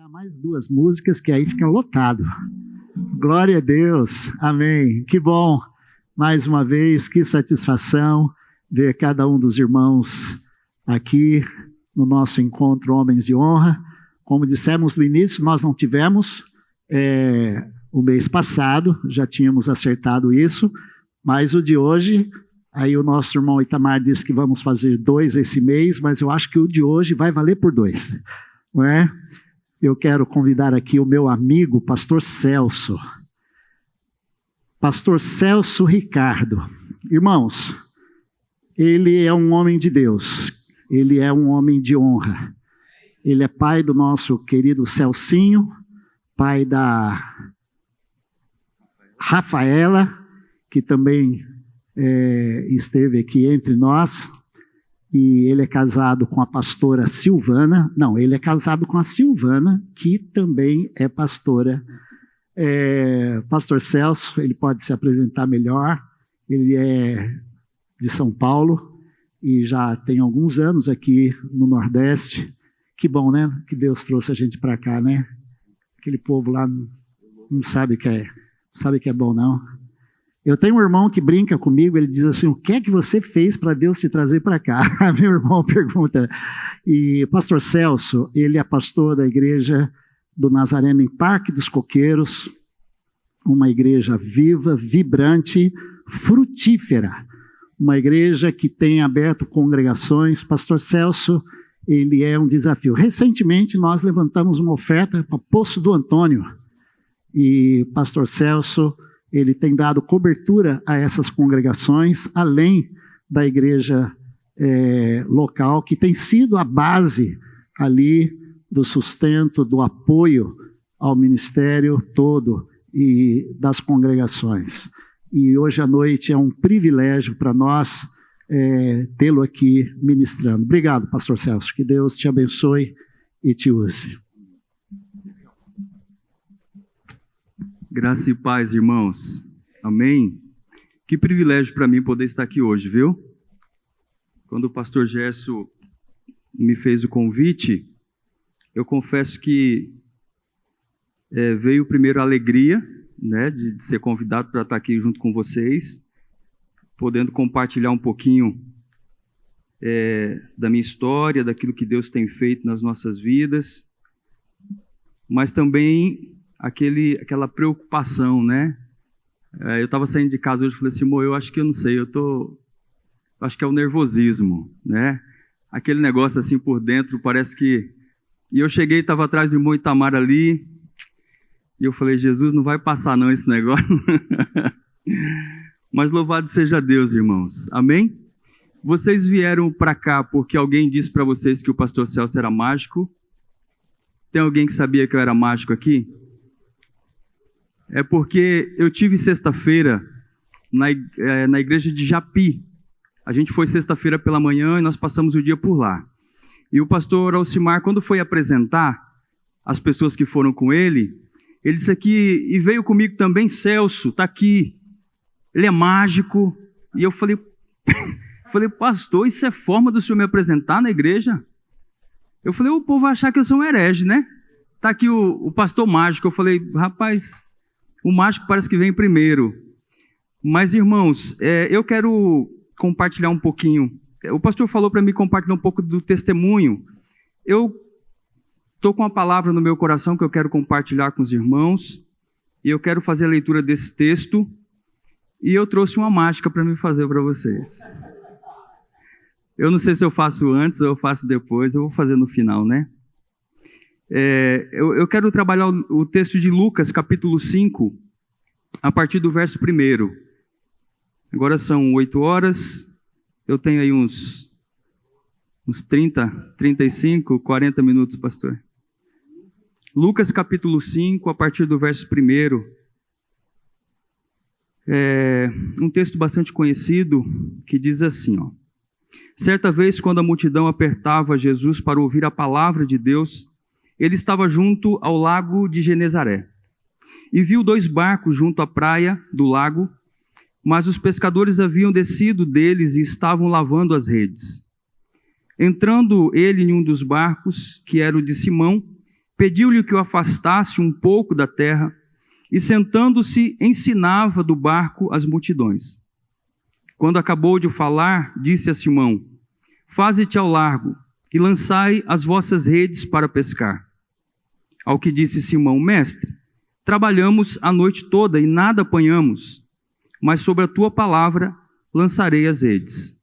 cantar mais 2 músicas, que aí fica lotado. Glória a Deus, amém. Que bom, mais uma vez, que satisfação ver cada um dos irmãos aqui no nosso encontro Homens de Honra. Como dissemos no início, nós não tivemos o mês passado, já tínhamos acertado isso, mas o de hoje, aí o nosso irmão Itamar disse que vamos fazer 2 esse mês, mas eu acho que o de hoje vai valer por 2, não é? Eu quero convidar aqui o meu amigo, pastor Celso. Pastor Celso Ricardo. Irmãos, ele é um homem de Deus, ele é um homem de honra. Ele é pai do nosso querido Celcinho, pai da Rafaela, que também esteve aqui entre nós, e ele é casado com a pastora Silvana. Não, ele é casado com a Silvana, que também é pastora. Pastor Celso, ele pode se apresentar melhor. Ele é de São Paulo e já tem alguns anos aqui no Nordeste. Que bom, né? Que Deus trouxe a gente para cá, né? Aquele povo lá não sabe que é bom, não. Eu tenho um irmão que brinca comigo, ele diz assim: o que é que você fez para Deus te trazer para cá? Meu irmão pergunta. E pastor Celso, ele é pastor da igreja do Nazareno em Parque dos Coqueiros, uma igreja viva, vibrante, frutífera, uma igreja que tem aberto congregações. Pastor Celso, ele é um desafio. Recentemente nós levantamos uma oferta para Poço do Antônio, e pastor Celso, ele tem dado cobertura a essas congregações, além da igreja local, que tem sido a base ali do sustento, do apoio ao ministério todo e das congregações. E hoje à noite é um privilégio para nós tê-lo aqui ministrando. Obrigado, pastor Celso, que Deus te abençoe e te use. Graça e paz, irmãos. Amém? Que privilégio para mim poder estar aqui hoje, viu? Quando o pastor Gerson me fez o convite, eu confesso que veio primeiro a alegria, né, de ser convidado para estar aqui junto com vocês, podendo compartilhar um pouquinho da minha história, daquilo que Deus tem feito nas nossas vidas, mas também aquela preocupação, né? Eu estava saindo de casa hoje e falei assim: eu acho que eu não sei, acho que é o nervosismo, né? Aquele negócio assim por dentro, parece que... E eu cheguei, estava atrás do irmão Itamar ali, e eu falei: Jesus, não vai passar não esse negócio. Mas louvado seja Deus, irmãos. Amém? Vocês vieram para cá porque alguém disse para vocês que o pastor Celso era mágico? Tem alguém que sabia que eu era mágico aqui? É porque eu tive sexta-feira na igreja de Japi. A gente foi sexta-feira pela manhã e nós passamos o dia por lá. E o pastor Alcimar, quando foi apresentar as pessoas que foram com ele disse aqui, e veio comigo também Celso, está aqui. Ele é mágico. E eu falei, pastor, isso é forma do senhor me apresentar na igreja? Eu falei: o povo vai achar que eu sou um herege, né? Está aqui o pastor mágico. Eu falei: rapaz, o mágico parece que vem primeiro. Mas, irmãos, eu quero compartilhar um pouquinho. O pastor falou para mim compartilhar um pouco do testemunho. Eu estou com uma palavra no meu coração que eu quero compartilhar com os irmãos. E eu quero fazer a leitura desse texto. E eu trouxe uma mágica para me fazer para vocês. Eu não sei se eu faço antes ou eu faço depois. Eu vou fazer no final, né? Eu quero trabalhar o texto de Lucas, capítulo 5, a partir do verso 1. Agora são 8 horas, eu tenho aí uns 30, 35, 40 minutos, pastor. Lucas, capítulo 5, a partir do verso 1. Um texto bastante conhecido, que diz assim, ó: Certa vez, quando a multidão apertava Jesus para ouvir a palavra de Deus, ele estava junto ao lago de Genezaré e viu 2 barcos junto à praia do lago, mas os pescadores haviam descido deles e estavam lavando as redes. Entrando ele em um dos barcos, que era o de Simão, pediu-lhe que o afastasse um pouco da terra e, sentando-se, ensinava do barco as multidões. Quando acabou de falar, disse a Simão: faze-te ao largo e lançai as vossas redes para pescar. Ao que disse Simão: mestre, trabalhamos a noite toda e nada apanhamos, mas sobre a tua palavra lançarei as redes.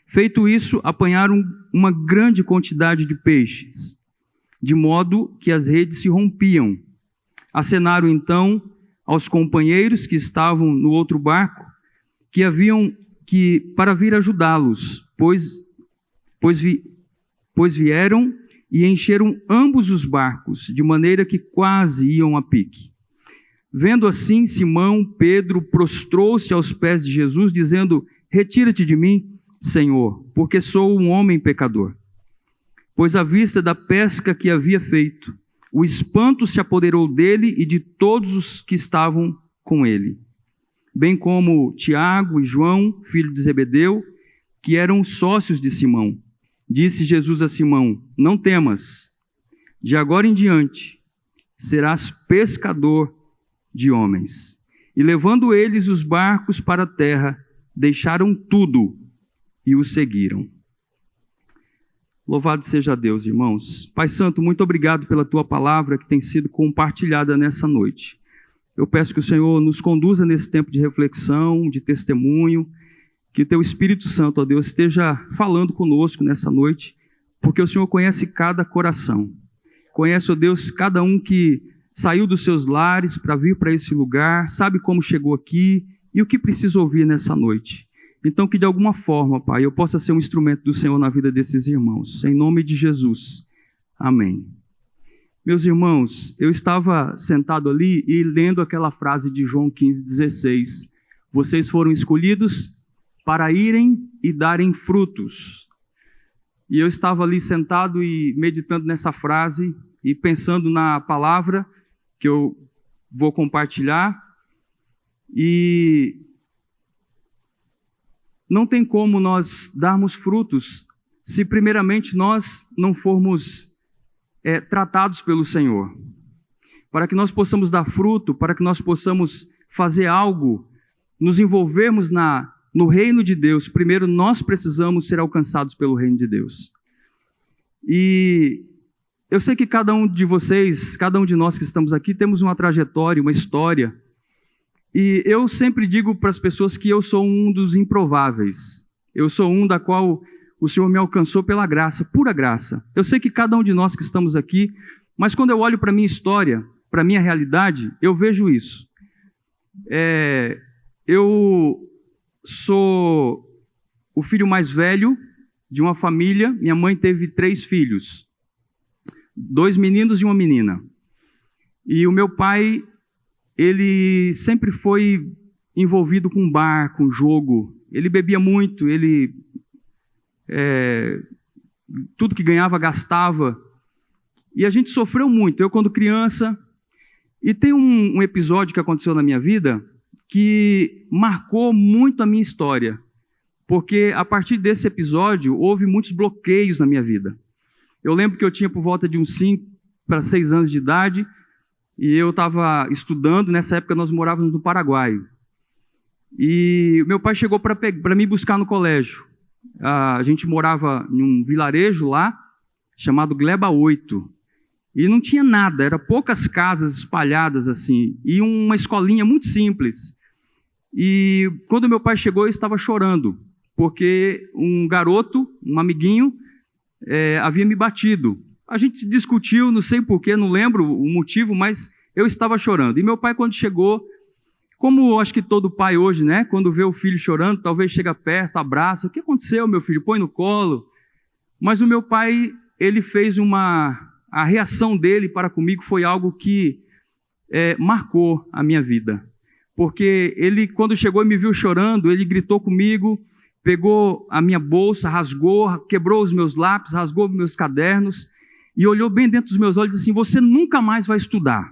Feito isso, apanharam uma grande quantidade de peixes, de modo que as redes se rompiam. Acenaram então aos companheiros que estavam no outro barco, para vir ajudá-los, pois vieram e encheram ambos os barcos, de maneira que quase iam a pique. Vendo assim, Simão Pedro prostrou-se aos pés de Jesus, dizendo: retira-te de mim, Senhor, porque sou um homem pecador. Pois à vista da pesca que havia feito, o espanto se apoderou dele e de todos os que estavam com ele, bem como Tiago e João, filho de Zebedeu, que eram sócios de Simão. Disse Jesus a Simão: não temas, de agora em diante serás pescador de homens. E levando eles os barcos para a terra, deixaram tudo e o seguiram. Louvado seja Deus, irmãos. Pai Santo, muito obrigado pela tua palavra que tem sido compartilhada nessa noite. Eu peço que o Senhor nos conduza nesse tempo de reflexão, de testemunho, que o teu Espírito Santo, ó Deus, esteja falando conosco nessa noite, porque o Senhor conhece cada coração. Conhece, ó Deus, cada um que saiu dos seus lares para vir para esse lugar, sabe como chegou aqui e o que precisa ouvir nessa noite. Então, que de alguma forma, Pai, eu possa ser um instrumento do Senhor na vida desses irmãos. Em nome de Jesus. Amém. Meus irmãos, eu estava sentado ali e lendo aquela frase de João 15,16. Vocês foram escolhidos para irem e darem frutos. E eu estava ali sentado e meditando nessa frase e pensando na palavra que eu vou compartilhar. E não tem como nós darmos frutos se primeiramente nós não formos tratados pelo Senhor. Para que nós possamos dar fruto, para que nós possamos fazer algo, nos envolvermos no reino de Deus, primeiro nós precisamos ser alcançados pelo reino de Deus. E eu sei que cada um de vocês, cada um de nós que estamos aqui, temos uma trajetória, uma história. E eu sempre digo para as pessoas que eu sou um dos improváveis. Eu sou um da qual o Senhor me alcançou pela graça, pura graça. Eu sei que cada um de nós que estamos aqui, mas quando eu olho para a minha história, para a minha realidade, eu vejo isso. Eu sou o filho mais velho de uma família. Minha mãe teve 3 filhos, 2 meninos e uma menina. E o meu pai, ele sempre foi envolvido com bar, com jogo. Ele bebia muito, tudo que ganhava, gastava. E a gente sofreu muito, eu quando criança. E tem um episódio que aconteceu na minha vida que marcou muito a minha história. Porque a partir desse episódio, houve muitos bloqueios na minha vida. Eu lembro que eu tinha por volta de uns 5 para 6 anos de idade, e eu estava estudando. Nessa época nós morávamos no Paraguai. E meu pai chegou para me buscar no colégio. A gente morava em um vilarejo lá, chamado Gleba 8. E não tinha nada, eram poucas casas espalhadas assim, e uma escolinha muito simples. E quando meu pai chegou, eu estava chorando, porque um garoto, um amiguinho, havia me batido. A gente se discutiu, não sei porquê, não lembro o motivo, mas eu estava chorando. E meu pai, quando chegou, como acho que todo pai hoje, né? Quando vê o filho chorando, talvez chega perto, abraça. O que aconteceu, meu filho? Põe no colo. Mas o meu pai, ele fez a reação dele para comigo foi algo que marcou a minha vida. Porque ele, quando chegou e me viu chorando, ele gritou comigo, pegou a minha bolsa, rasgou, quebrou os meus lápis, rasgou meus cadernos, e olhou bem dentro dos meus olhos e disse assim: você nunca mais vai estudar.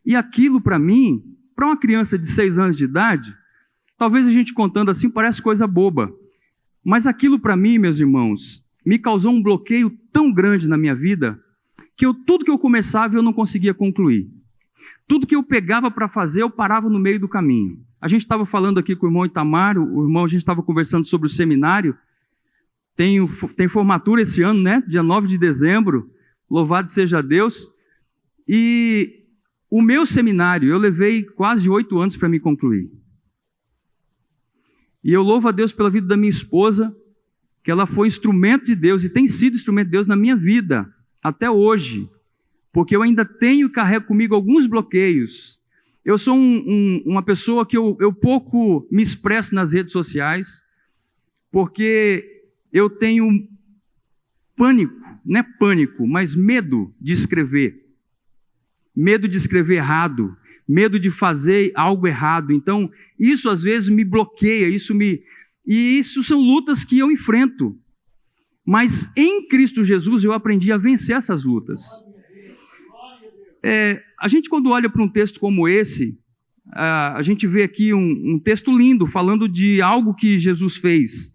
E aquilo para mim, para uma criança de 6 anos de idade, talvez a gente contando assim parece coisa boba, mas aquilo para mim, meus irmãos, me causou um bloqueio tão grande na minha vida, que tudo que eu começava eu não conseguia concluir. Tudo que eu pegava para fazer, eu parava no meio do caminho. A gente estava falando aqui com o irmão Itamar, a gente estava conversando sobre o seminário. Tem formatura esse ano, né? Dia 9 de dezembro. Louvado seja Deus. E o meu seminário, eu levei quase 8 anos para me concluir. E eu louvo a Deus pela vida da minha esposa, que ela foi instrumento de Deus e tem sido instrumento de Deus na minha vida, até hoje. Porque eu ainda tenho e carrego comigo alguns bloqueios. Eu sou uma pessoa que eu pouco me expresso nas redes sociais, porque eu tenho pânico, não é pânico, mas medo de escrever. Medo de escrever errado, medo de fazer algo errado. Então, isso às vezes me bloqueia, e isso são lutas que eu enfrento. Mas em Cristo Jesus eu aprendi a vencer essas lutas. A gente, quando olha para um texto como esse, a gente vê aqui um texto lindo, falando de algo que Jesus fez.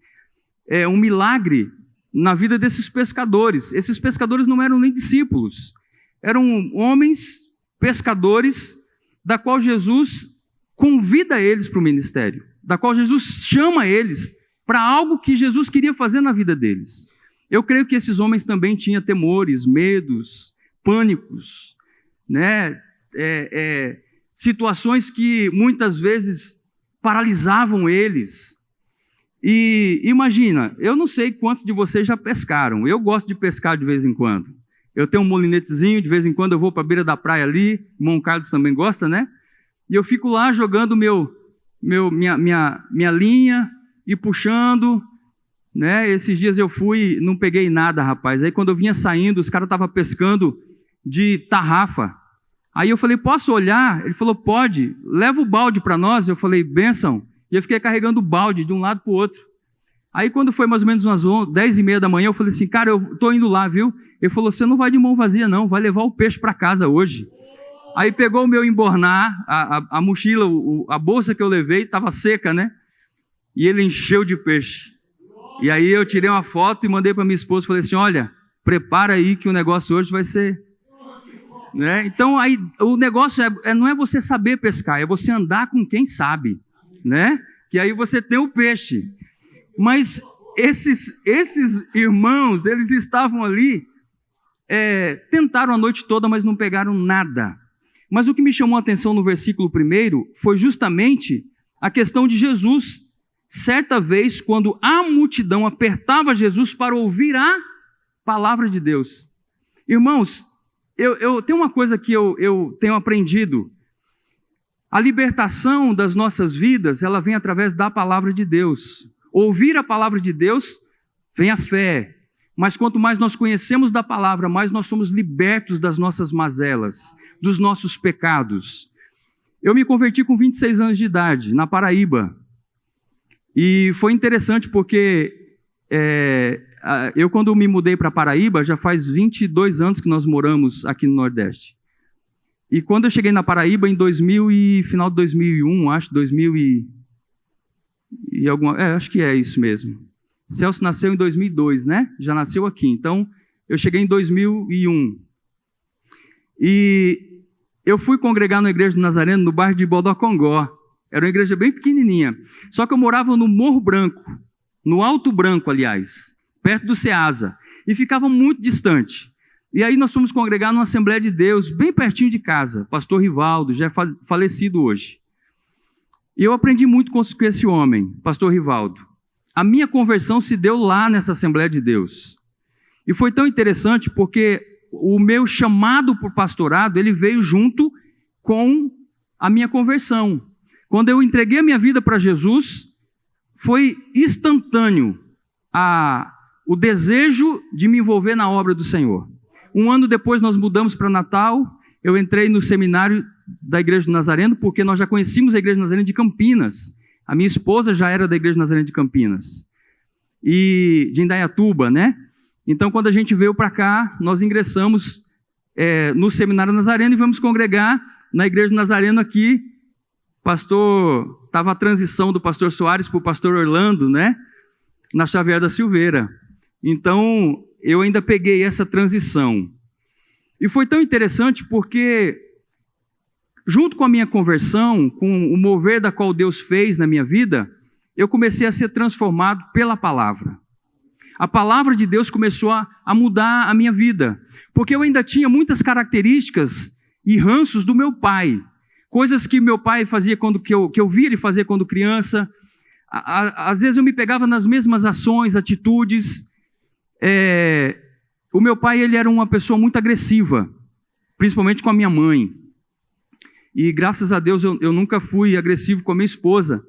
Um milagre na vida desses pescadores. Esses pescadores não eram nem discípulos. Eram homens pescadores, da qual Jesus convida eles para o ministério. Da qual Jesus chama eles para algo que Jesus queria fazer na vida deles. Eu creio que esses homens também tinham temores, medos, pânicos, né? Situações que muitas vezes paralisavam eles. E imagina, eu não sei quantos de vocês já pescaram. Eu gosto de pescar de vez em quando. Eu tenho um molinetezinho, de vez em quando eu vou para a beira da praia ali. O irmão Carlos também gosta, né? E eu fico lá jogando minha linha e puxando, né? Esses dias eu fui, não peguei nada, rapaz. Aí quando eu vinha saindo, os caras estavam pescando de tarrafa. Aí eu falei, posso olhar? Ele falou, pode, leva o balde para nós. Eu falei, bênção. E eu fiquei carregando o balde de um lado para o outro. Aí quando foi mais ou menos umas 10h30 da manhã, eu falei assim, cara, eu estou indo lá, viu? Ele falou, você não vai de mão vazia não, vai levar o peixe para casa hoje. Aí pegou o meu embornar, a mochila, a bolsa que eu levei, estava seca, né? E ele encheu de peixe. E aí eu tirei uma foto e mandei para minha esposa, falei assim, olha, prepara aí que o negócio hoje vai ser... Né? Então aí o negócio não é você saber pescar, é você andar com quem sabe, né? Que aí você tem o peixe. Mas esses irmãos, eles estavam ali, tentaram a noite toda, mas não pegaram nada. Mas o que me chamou a atenção no versículo 1 foi justamente a questão de Jesus. Certa vez, quando a multidão apertava Jesus para ouvir a palavra de Deus. Irmãos, eu tenho uma coisa que eu tenho aprendido. A libertação das nossas vidas, ela vem através da palavra de Deus. Ouvir a palavra de Deus, vem a fé. Mas quanto mais nós conhecemos da palavra, mais nós somos libertos das nossas mazelas, dos nossos pecados. Eu me converti com 26 anos de idade, na Paraíba. E foi interessante porque eu, quando me mudei para Paraíba, já faz 22 anos que nós moramos aqui no Nordeste. E quando eu cheguei na Paraíba, em final de 2001, acho que é isso mesmo. Celso nasceu em 2002, né? Já nasceu aqui. Então, eu cheguei em 2001. E eu fui congregar na igreja do Nazareno, no bairro de Bodocongó. Era uma igreja bem pequenininha. Só que eu morava no Morro Branco, no Alto Branco, aliás, perto do Ceasa. E ficava muito distante. E aí nós fomos congregar numa Assembleia de Deus, bem pertinho de casa. Pastor Rivaldo, já é falecido hoje. E eu aprendi muito com esse homem, Pastor Rivaldo. A minha conversão se deu lá nessa Assembleia de Deus. E foi tão interessante porque o meu chamado por pastorado, ele veio junto com a minha conversão. Quando eu entreguei a minha vida para Jesus, foi instantâneo o desejo de me envolver na obra do Senhor. Um ano depois nós mudamos para Natal, eu entrei no seminário da Igreja do Nazareno, porque nós já conhecíamos a Igreja do Nazareno de Campinas. A minha esposa já era da Igreja do Nazareno de Campinas. E de Indaiatuba, né? Então, quando a gente veio para cá, nós ingressamos no Seminário Nazareno e vamos congregar na Igreja do Nazareno aqui. Estava a transição do pastor Soares para o pastor Orlando, né? Na Xavier da Silveira. Então, eu ainda peguei essa transição. E foi tão interessante porque, junto com a minha conversão, com o mover da qual Deus fez na minha vida, eu comecei a ser transformado pela palavra. A palavra de Deus começou a mudar a minha vida, porque eu ainda tinha muitas características e ranços do meu pai, coisas que meu pai fazia que eu via ele fazer quando criança. Às vezes eu me pegava nas mesmas ações, atitudes. O meu pai, ele era uma pessoa muito agressiva, principalmente com a minha mãe. E graças a Deus eu nunca fui agressivo com a minha esposa,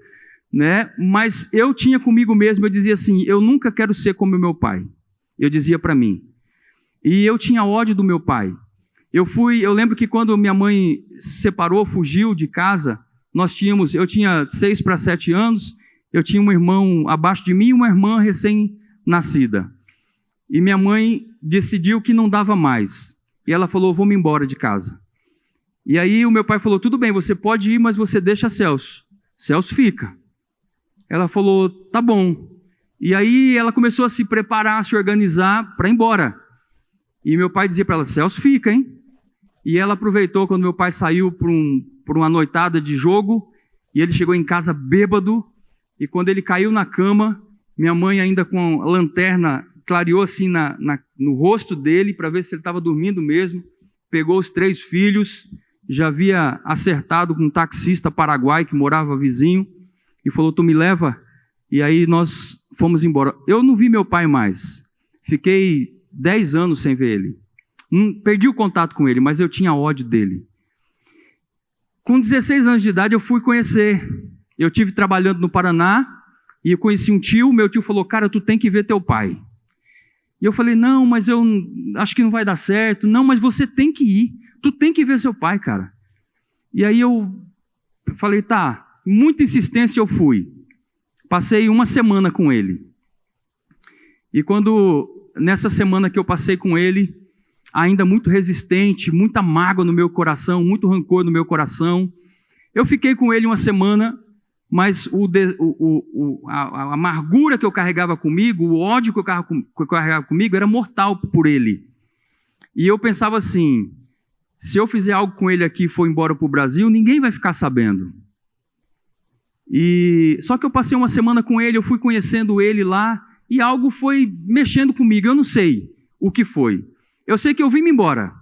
né? Mas eu tinha comigo mesmo, eu dizia assim, eu nunca quero ser como o meu pai. Eu dizia para mim. E eu tinha ódio do meu pai. Eu lembro que quando minha mãe se separou, fugiu de casa, eu tinha 6 para 7 anos, eu tinha um irmão abaixo de mim e uma irmã recém-nascida. E minha mãe decidiu que não dava mais. E ela falou, vou me embora de casa. E aí o meu pai falou, tudo bem, você pode ir, mas você deixa Celso. Celso fica. Ela falou, tá bom. E aí ela começou a se preparar, a se organizar para ir embora. E meu pai dizia para ela, Celso fica, hein? E ela aproveitou quando meu pai saiu por uma noitada de jogo, e ele chegou em casa bêbado, e quando ele caiu na cama, minha mãe ainda com a lanterna clareou assim no rosto dele, para ver se ele estava dormindo mesmo, pegou os 3 filhos, já havia acertado com um taxista paraguaio que morava vizinho, e falou, tu me leva? E aí nós fomos embora. Eu não vi meu pai mais. Fiquei 10 anos sem ver ele. Perdi o contato com ele, mas eu tinha ódio dele. Com 16 anos de idade eu fui conhecer. Eu estive trabalhando no Paraná, e eu conheci um tio, meu tio falou, cara, tu tem que ver teu pai. E eu falei, não, mas eu acho que não vai dar certo. Não, mas você tem que ir. Tu tem que ver seu pai, cara. E aí eu falei, tá. Muita insistência eu fui. Passei uma semana com ele. E nessa semana que eu passei com ele, ainda muito resistente, muita mágoa no meu coração, muito rancor no meu coração, eu fiquei com ele uma semana, mas a amargura que eu carregava comigo, o ódio que eu carregava comigo era mortal por ele. E eu pensava assim, se eu fizer algo com ele aqui e for embora para o Brasil, ninguém vai ficar sabendo. Só que eu passei uma semana com ele, eu fui conhecendo ele lá, e algo foi mexendo comigo, eu não sei o que foi. Eu sei que eu vim embora,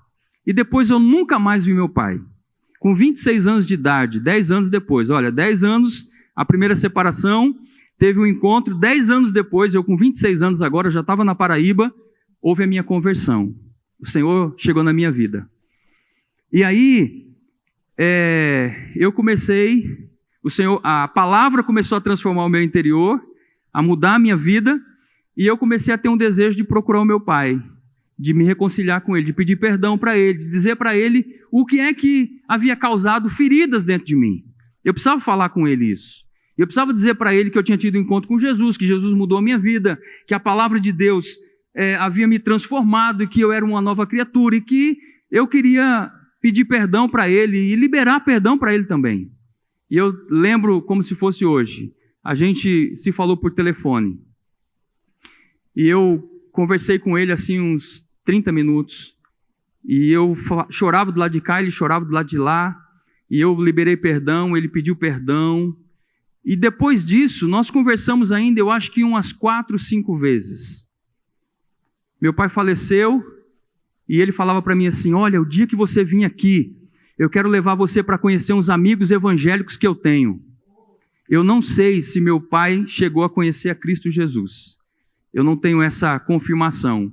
e depois eu nunca mais vi meu pai. Com 26 anos de idade, 10 anos depois, 10 anos, a primeira separação, teve um encontro, 10 anos depois, eu com 26 anos agora, já estava na Paraíba, houve a minha conversão. O Senhor chegou na minha vida. E aí, eu comecei... a palavra começou a transformar o meu interior, a mudar a minha vida, e eu comecei a ter um desejo de procurar o meu pai, de me reconciliar com ele, de pedir perdão para ele, de dizer para ele o que é que havia causado feridas dentro de mim. Eu precisava falar com ele isso. Eu precisava dizer para ele que eu tinha tido um encontro com Jesus, que Jesus mudou a minha vida, que a palavra de Deus havia me transformado, e que eu era uma nova criatura, e que eu queria pedir perdão para ele e liberar perdão para ele também. E eu lembro como se fosse hoje. A gente se falou por telefone. E eu conversei com ele assim uns 30 minutos. E eu chorava do lado de cá, ele chorava do lado de lá. E eu liberei perdão, ele pediu perdão. E depois disso, nós conversamos ainda, eu acho que umas 4, 5 vezes. Meu pai faleceu e ele falava para mim assim, olha, o dia que você vir aqui, eu quero levar você para conhecer uns amigos evangélicos que eu tenho. Eu não sei se meu pai chegou a conhecer a Cristo Jesus. Eu não tenho essa confirmação.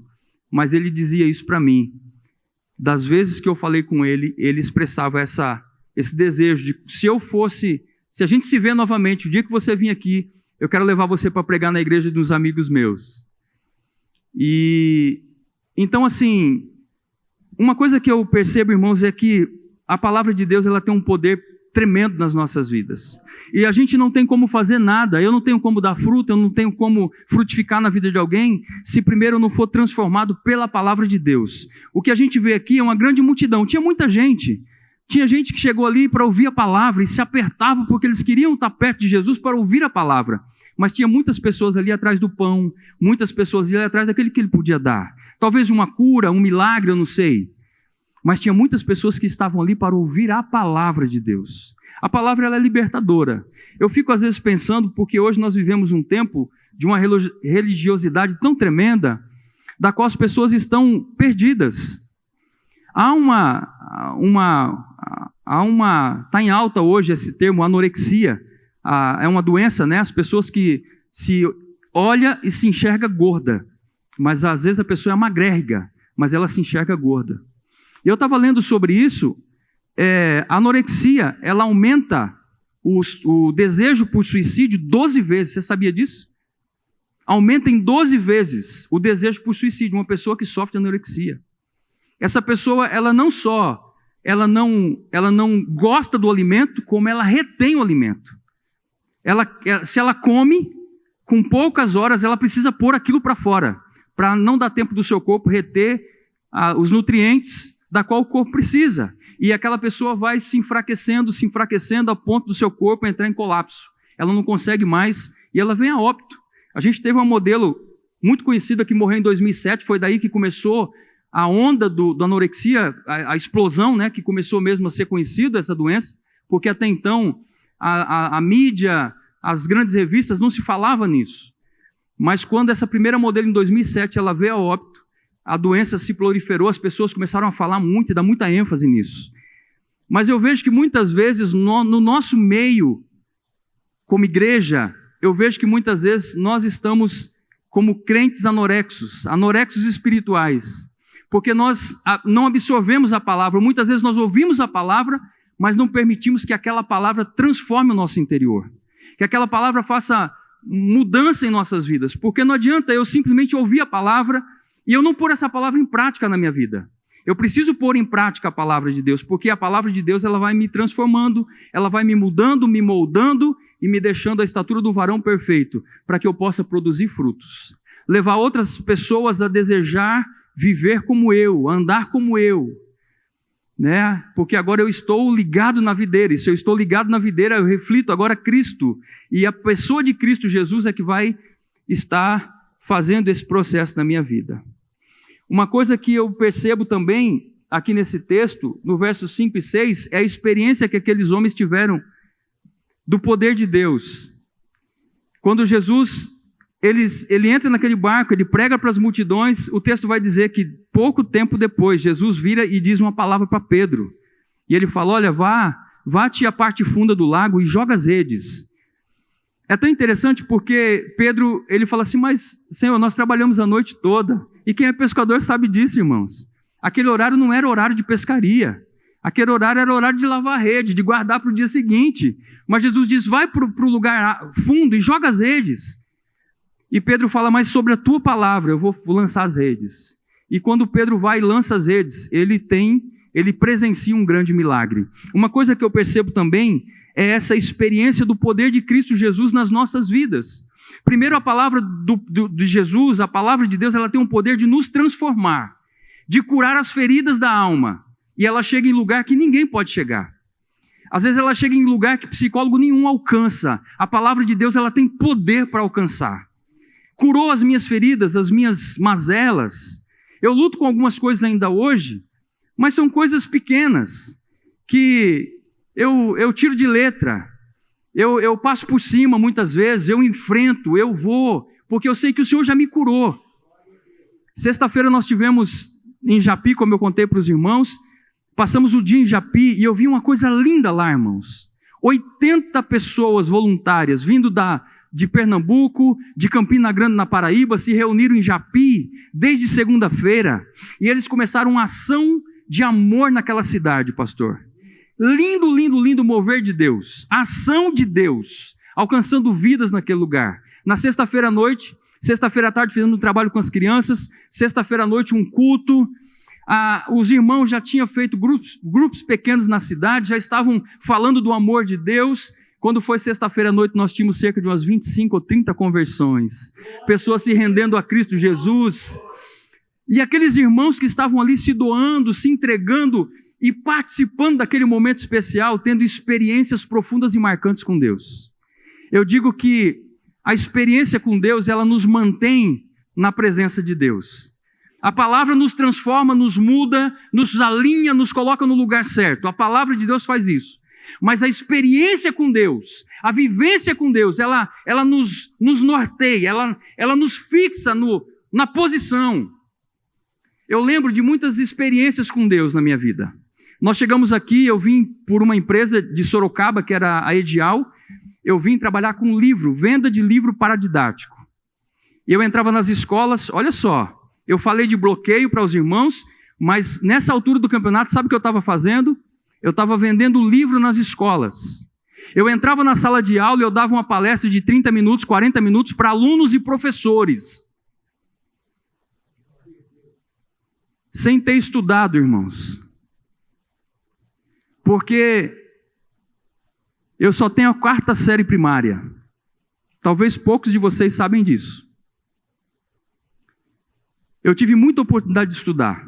Mas ele dizia isso para mim. Das vezes que eu falei com ele, ele expressava esse desejo de, se a gente se vê novamente, o dia que você vir aqui, eu quero levar você para pregar na igreja de uns amigos meus. E então assim, uma coisa que eu percebo, irmãos, é que a palavra de Deus, ela tem um poder tremendo nas nossas vidas. E a gente não tem como fazer nada. Eu não tenho como dar fruto, eu não tenho como frutificar na vida de alguém, se primeiro eu não for transformado pela palavra de Deus. O que a gente vê aqui é uma grande multidão. Tinha muita gente. Tinha gente que chegou ali para ouvir a palavra e se apertava porque eles queriam estar perto de Jesus para ouvir a palavra. Mas tinha muitas pessoas ali atrás do pão, muitas pessoas ali atrás daquele que ele podia dar. Talvez uma cura, um milagre, eu não sei. mas tinha muitas pessoas que estavam ali para ouvir a palavra de Deus. A palavra ela é libertadora. Eu fico às vezes pensando, porque hoje nós vivemos um tempo de uma religiosidade tão tremenda, da qual as pessoas estão perdidas. Está em alta hoje esse termo, anorexia. É uma doença, né? As pessoas que se olha e se enxerga gorda, mas às vezes a pessoa é magrérriga, mas ela se enxerga gorda. E eu estava lendo sobre isso. A anorexia, ela aumenta o desejo por suicídio 12 vezes. Você sabia disso? Aumenta em 12 vezes o desejo por suicídio, uma pessoa que sofre de anorexia. Essa pessoa, ela não gosta do alimento, como ela retém o alimento. Se ela come, com poucas horas, ela precisa pôr aquilo para fora, para não dar tempo do seu corpo reter os nutrientes da qual o corpo precisa. E aquela pessoa vai se enfraquecendo a ponto do seu corpo entrar em colapso. Ela não consegue mais e ela vem a óbito. A gente teve uma modelo muito conhecida que morreu em 2007, foi daí que começou a onda da anorexia, a explosão, né, que começou mesmo a ser conhecida essa doença, porque até então a mídia, as grandes revistas não se falava nisso. Mas quando essa primeira modelo em 2007 ela veio a óbito, a doença se proliferou, as pessoas começaram a falar muito e dar muita ênfase nisso. Mas eu vejo que muitas vezes no nosso meio, como igreja, eu vejo que muitas vezes nós estamos como crentes anorexos espirituais, porque nós não absorvemos a palavra. Muitas vezes nós ouvimos a palavra, mas não permitimos que aquela palavra transforme o nosso interior, que aquela palavra faça mudança em nossas vidas, porque não adianta eu simplesmente ouvir a palavra e eu não pôr essa palavra em prática na minha vida. Eu preciso pôr em prática a palavra de Deus, porque a palavra de Deus ela vai me transformando, ela vai me mudando, me moldando e me deixando a estatura do varão perfeito, para que eu possa produzir frutos. Levar outras pessoas a desejar viver como eu, andar como eu, né? Porque agora eu estou ligado na videira, e se eu estou ligado na videira, eu reflito agora Cristo, e a pessoa de Cristo Jesus é que vai estar fazendo esse processo na minha vida. Uma coisa que eu percebo também aqui nesse texto, no versos 5 e 6, é a experiência que aqueles homens tiveram do poder de Deus. Quando Jesus, ele entra naquele barco, ele prega para as multidões, o texto vai dizer que pouco tempo depois, Jesus vira e diz uma palavra para Pedro. E ele fala, olha, vá-te à parte funda do lago e joga as redes. É tão interessante porque Pedro, ele fala assim, mas Senhor, nós trabalhamos a noite toda. E quem é pescador sabe disso, irmãos. Aquele horário não era horário de pescaria. Aquele horário era horário de lavar a rede, de guardar para o dia seguinte. Mas Jesus diz, vai para o lugar fundo e joga as redes. E Pedro fala, mas sobre a tua palavra eu vou lançar as redes. E quando Pedro vai e lança as redes, ele presencia um grande milagre. Uma coisa que eu percebo também é essa experiência do poder de Cristo Jesus nas nossas vidas. Primeiro, a palavra de Jesus, a palavra de Deus, ela tem um poder de nos transformar, de curar as feridas da alma. E ela chega em lugar que ninguém pode chegar. Às vezes ela chega em lugar que psicólogo nenhum alcança. A palavra de Deus, ela tem poder para alcançar. Curou as minhas feridas, as minhas mazelas. Eu luto com algumas coisas ainda hoje, mas são coisas pequenas, que eu tiro de letra. Eu passo por cima muitas vezes, eu enfrento, eu vou, porque eu sei que o Senhor já me curou. Sexta-feira nós tivemos em Japi, como eu contei para os irmãos, passamos o dia em Japi e eu vi uma coisa linda lá, irmãos. 80 pessoas voluntárias vindo de Pernambuco, de Campina Grande, na Paraíba, se reuniram em Japi desde segunda-feira e eles começaram uma ação de amor naquela cidade, pastor. Lindo, lindo, lindo mover de Deus, a ação de Deus, alcançando vidas naquele lugar. Na sexta-feira à noite, sexta-feira à tarde fizemos um trabalho com as crianças, sexta-feira à noite um culto, os irmãos já tinham feito grupos pequenos na cidade, já estavam falando do amor de Deus. Quando foi sexta-feira à noite, nós tínhamos cerca de umas 25 ou 30 conversões, pessoas se rendendo a Cristo Jesus, e aqueles irmãos que estavam ali se doando, se entregando, e participando daquele momento especial, tendo experiências profundas e marcantes com Deus. Eu digo que a experiência com Deus, ela nos mantém na presença de Deus. A palavra nos transforma, nos muda, nos alinha, nos coloca no lugar certo. A palavra de Deus faz isso. Mas a experiência com Deus, a vivência com Deus, ela nos norteia, ela nos fixa na posição. Eu lembro de muitas experiências com Deus na minha vida. Nós chegamos aqui, eu vim por uma empresa de Sorocaba, que era a Edial, eu vim trabalhar com livro, venda de livro paradidático. E eu entrava nas escolas, olha só, eu falei de bloqueio para os irmãos, mas nessa altura do campeonato, sabe o que eu estava fazendo? Eu estava vendendo livro nas escolas. Eu entrava na sala de aula e eu dava uma palestra de 30 minutos, 40 minutos para alunos e professores. Sem ter estudado, irmãos. Porque eu só tenho a 4ª série primária. Talvez poucos de vocês sabem disso. Eu tive muita oportunidade de estudar,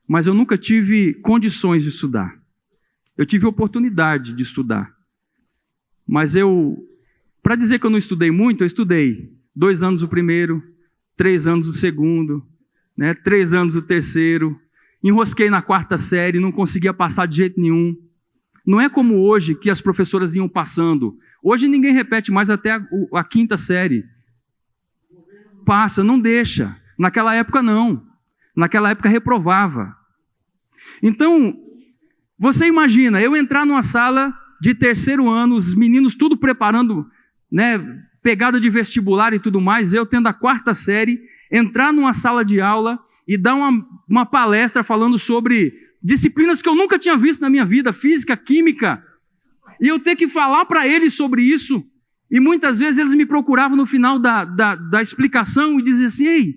mas eu nunca tive condições de estudar. Eu tive oportunidade de estudar. Mas para dizer que eu não estudei muito, eu estudei 2 anos o primeiro, 3 anos o segundo, 3 anos o terceiro, enrosquei na 4ª série, não conseguia passar de jeito nenhum. Não é como hoje, que as professoras iam passando. Hoje ninguém repete mais até a 5ª série. Passa, não deixa. Naquela época não. Naquela época reprovava. Então, você imagina, eu entrar numa sala de 3º ano, os meninos tudo preparando, pegada de vestibular e tudo mais, eu tendo a 4ª série, entrar numa sala de aula e dar uma palestra falando sobre disciplinas que eu nunca tinha visto na minha vida, física, química, e eu ter que falar para eles sobre isso, e muitas vezes eles me procuravam no final da explicação e diziam assim, ei,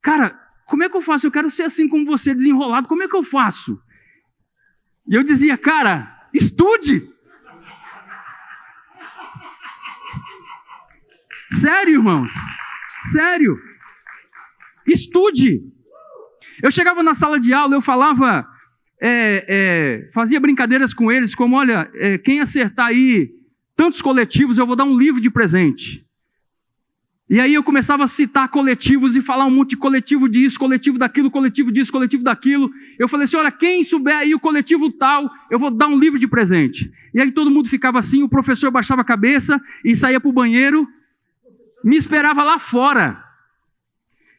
cara, como é que eu faço? Eu quero ser assim como você, desenrolado, como é que eu faço? E eu dizia, cara, estude! Sério, irmãos, sério, estude! Eu chegava na sala de aula, eu falava, fazia brincadeiras com eles, como, olha, quem acertar aí tantos coletivos, eu vou dar um livro de presente. E aí eu começava a citar coletivos e falar um monte de coletivo disso, coletivo daquilo, coletivo disso, coletivo daquilo. Eu falei assim, olha, quem souber aí o coletivo tal, eu vou dar um livro de presente. E aí todo mundo ficava assim, o professor baixava a cabeça e saía para o banheiro, me esperava lá fora.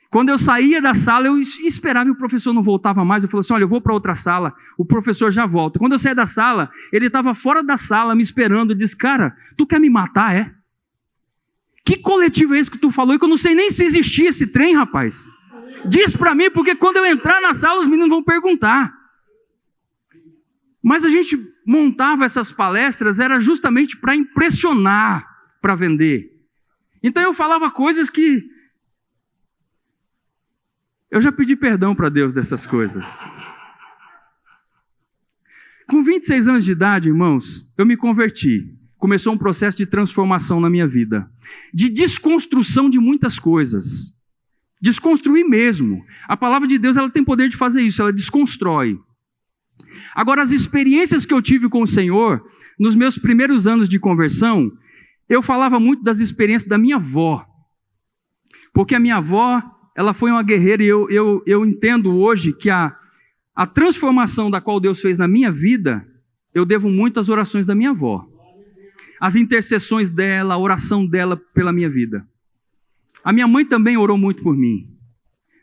Quando eu saía da sala, eu esperava e o professor não voltava mais. Eu falei assim, olha, eu vou para outra sala, o professor já volta. Quando eu saía da sala, ele estava fora da sala me esperando. Ele disse, cara, tu quer me matar, é? Que coletivo é esse que tu falou? E que eu não sei nem se existia esse trem, rapaz. Diz para mim, porque quando eu entrar na sala, os meninos vão perguntar. Mas a gente montava essas palestras, era justamente para impressionar, para vender. Então eu falava coisas que... eu já pedi perdão para Deus dessas coisas. Com 26 anos de idade, irmãos, eu me converti. Começou um processo de transformação na minha vida. De desconstrução de muitas coisas. Desconstruir mesmo. A palavra de Deus, ela tem poder de fazer isso, ela desconstrói. Agora, as experiências que eu tive com o Senhor, nos meus primeiros anos de conversão, eu falava muito das experiências da minha avó. Porque a minha avó... ela foi uma guerreira e eu entendo hoje que a transformação da qual Deus fez na minha vida, eu devo muito às orações da minha avó. As intercessões dela, a oração dela pela minha vida. A minha mãe também orou muito por mim.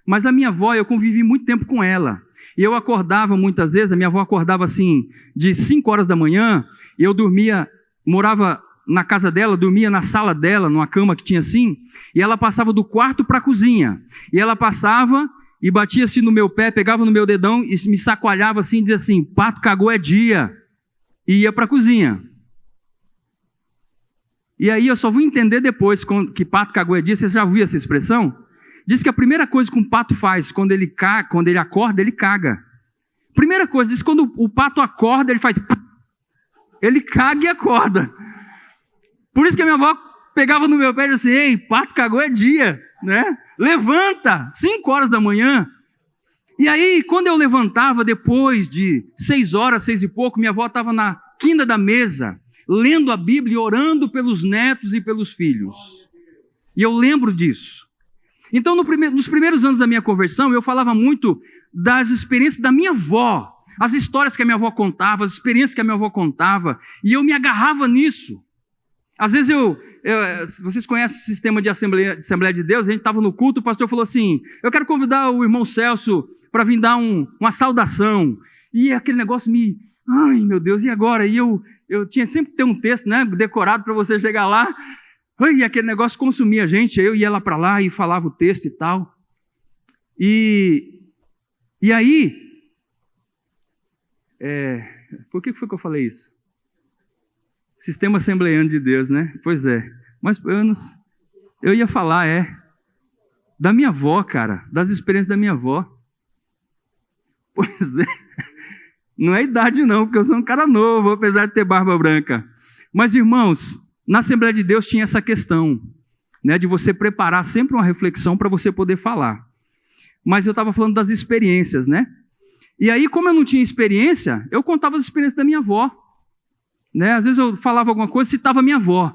Mas a minha avó, eu convivi muito tempo com ela. E eu acordava muitas vezes, a minha avó acordava assim, de 5 horas da manhã, e eu dormia, morava na casa dela, dormia na sala dela, numa cama que tinha assim, e ela passava do quarto para a cozinha. E ela passava e batia assim no meu pé, pegava no meu dedão e me sacoalhava assim, e dizia assim, pato cagou é dia. E ia para a cozinha. E aí eu só vou entender depois que pato cagou é dia. Você já ouviu essa expressão? Diz que a primeira coisa que um pato faz quando ele acorda, ele caga. Primeira coisa, diz que quando o pato acorda, ele faz... ele caga e acorda. Por isso que a minha avó pegava no meu pé e dizia assim, ei, pato cagou é dia, né? Levanta, 5 horas da manhã. E aí, quando eu levantava, depois de 6 horas, 6 e pouco, minha avó estava na quina da mesa, lendo a Bíblia e orando pelos netos e pelos filhos. E eu lembro disso. Então, nos primeiros anos da minha conversão, eu falava muito das experiências da minha avó, as histórias que a minha avó contava, as experiências que a minha avó contava, e eu me agarrava nisso. Às vezes vocês conhecem o sistema de Assembleia de Deus, a gente estava no culto, o pastor falou assim, eu quero convidar o irmão Celso para vir dar uma saudação. E aquele negócio ai meu Deus, e agora? E eu tinha sempre que ter um texto, né, decorado para você chegar lá, e aquele negócio consumia a gente, eu ia lá para lá e falava o texto e tal. E aí, por que foi que eu falei isso? Sistema Assembleiano de Deus, né? Pois é. Mas eu ia falar, da minha avó, cara, das experiências da minha avó. Pois é. Não é idade não, porque eu sou um cara novo, apesar de ter barba branca. Mas, irmãos, na Assembleia de Deus tinha essa questão, né, de você preparar sempre uma reflexão para você poder falar. Mas eu estava falando das experiências, né? E aí, como eu não tinha experiência, eu contava as experiências da minha avó. Né? Às vezes eu falava alguma coisa, citava minha avó.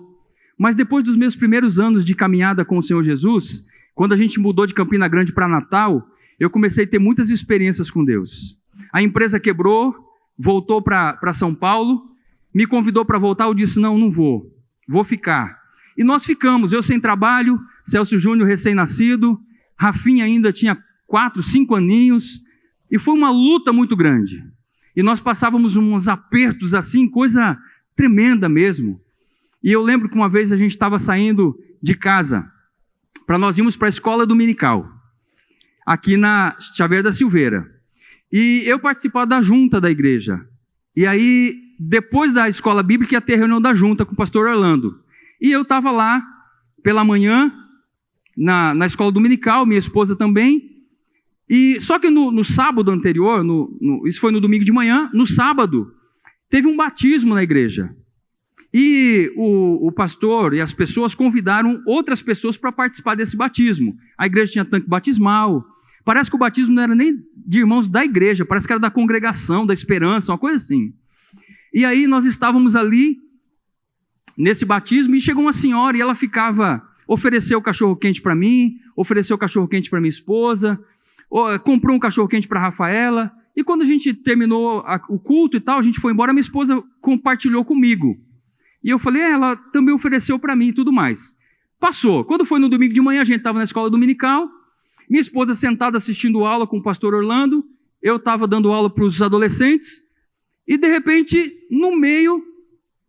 Mas depois dos meus primeiros anos de caminhada com o Senhor Jesus, quando a gente mudou de Campina Grande para Natal, eu comecei a ter muitas experiências com Deus. A empresa quebrou, voltou para São Paulo, me convidou para voltar, eu disse, não vou ficar. E nós ficamos, eu sem trabalho, Celso Júnior recém-nascido, Rafinha ainda tinha 4, 5 aninhos, e foi uma luta muito grande. E nós passávamos uns apertos assim, coisa tremenda mesmo. E eu lembro que uma vez a gente estava saindo de casa, para nós irmos para a escola dominical, aqui na Xavier da Silveira. E eu participava da junta da igreja. E aí, depois da escola bíblica, ia ter reunião da junta com o pastor Orlando. E eu estava lá pela manhã, na escola dominical, minha esposa também. E só que no sábado anterior, isso foi no domingo de manhã, no sábado, teve um batismo na igreja. E o pastor e as pessoas convidaram outras pessoas para participar desse batismo. A igreja tinha tanque batismal. Parece que o batismo não era nem de irmãos da igreja, parece que era da congregação, da esperança, uma coisa assim. E aí nós estávamos ali, nesse batismo, e chegou uma senhora e ela ofereceu o cachorro-quente para mim, ofereceu o cachorro-quente para minha esposa, comprou um cachorro-quente para a Rafaela, e quando a gente terminou o culto e tal, a gente foi embora, minha esposa compartilhou comigo. E eu falei, ela também ofereceu para mim e tudo mais. Passou. Quando foi no domingo de manhã, a gente estava na escola dominical, minha esposa sentada assistindo aula com o pastor Orlando, eu estava dando aula para os adolescentes, e de repente, no meio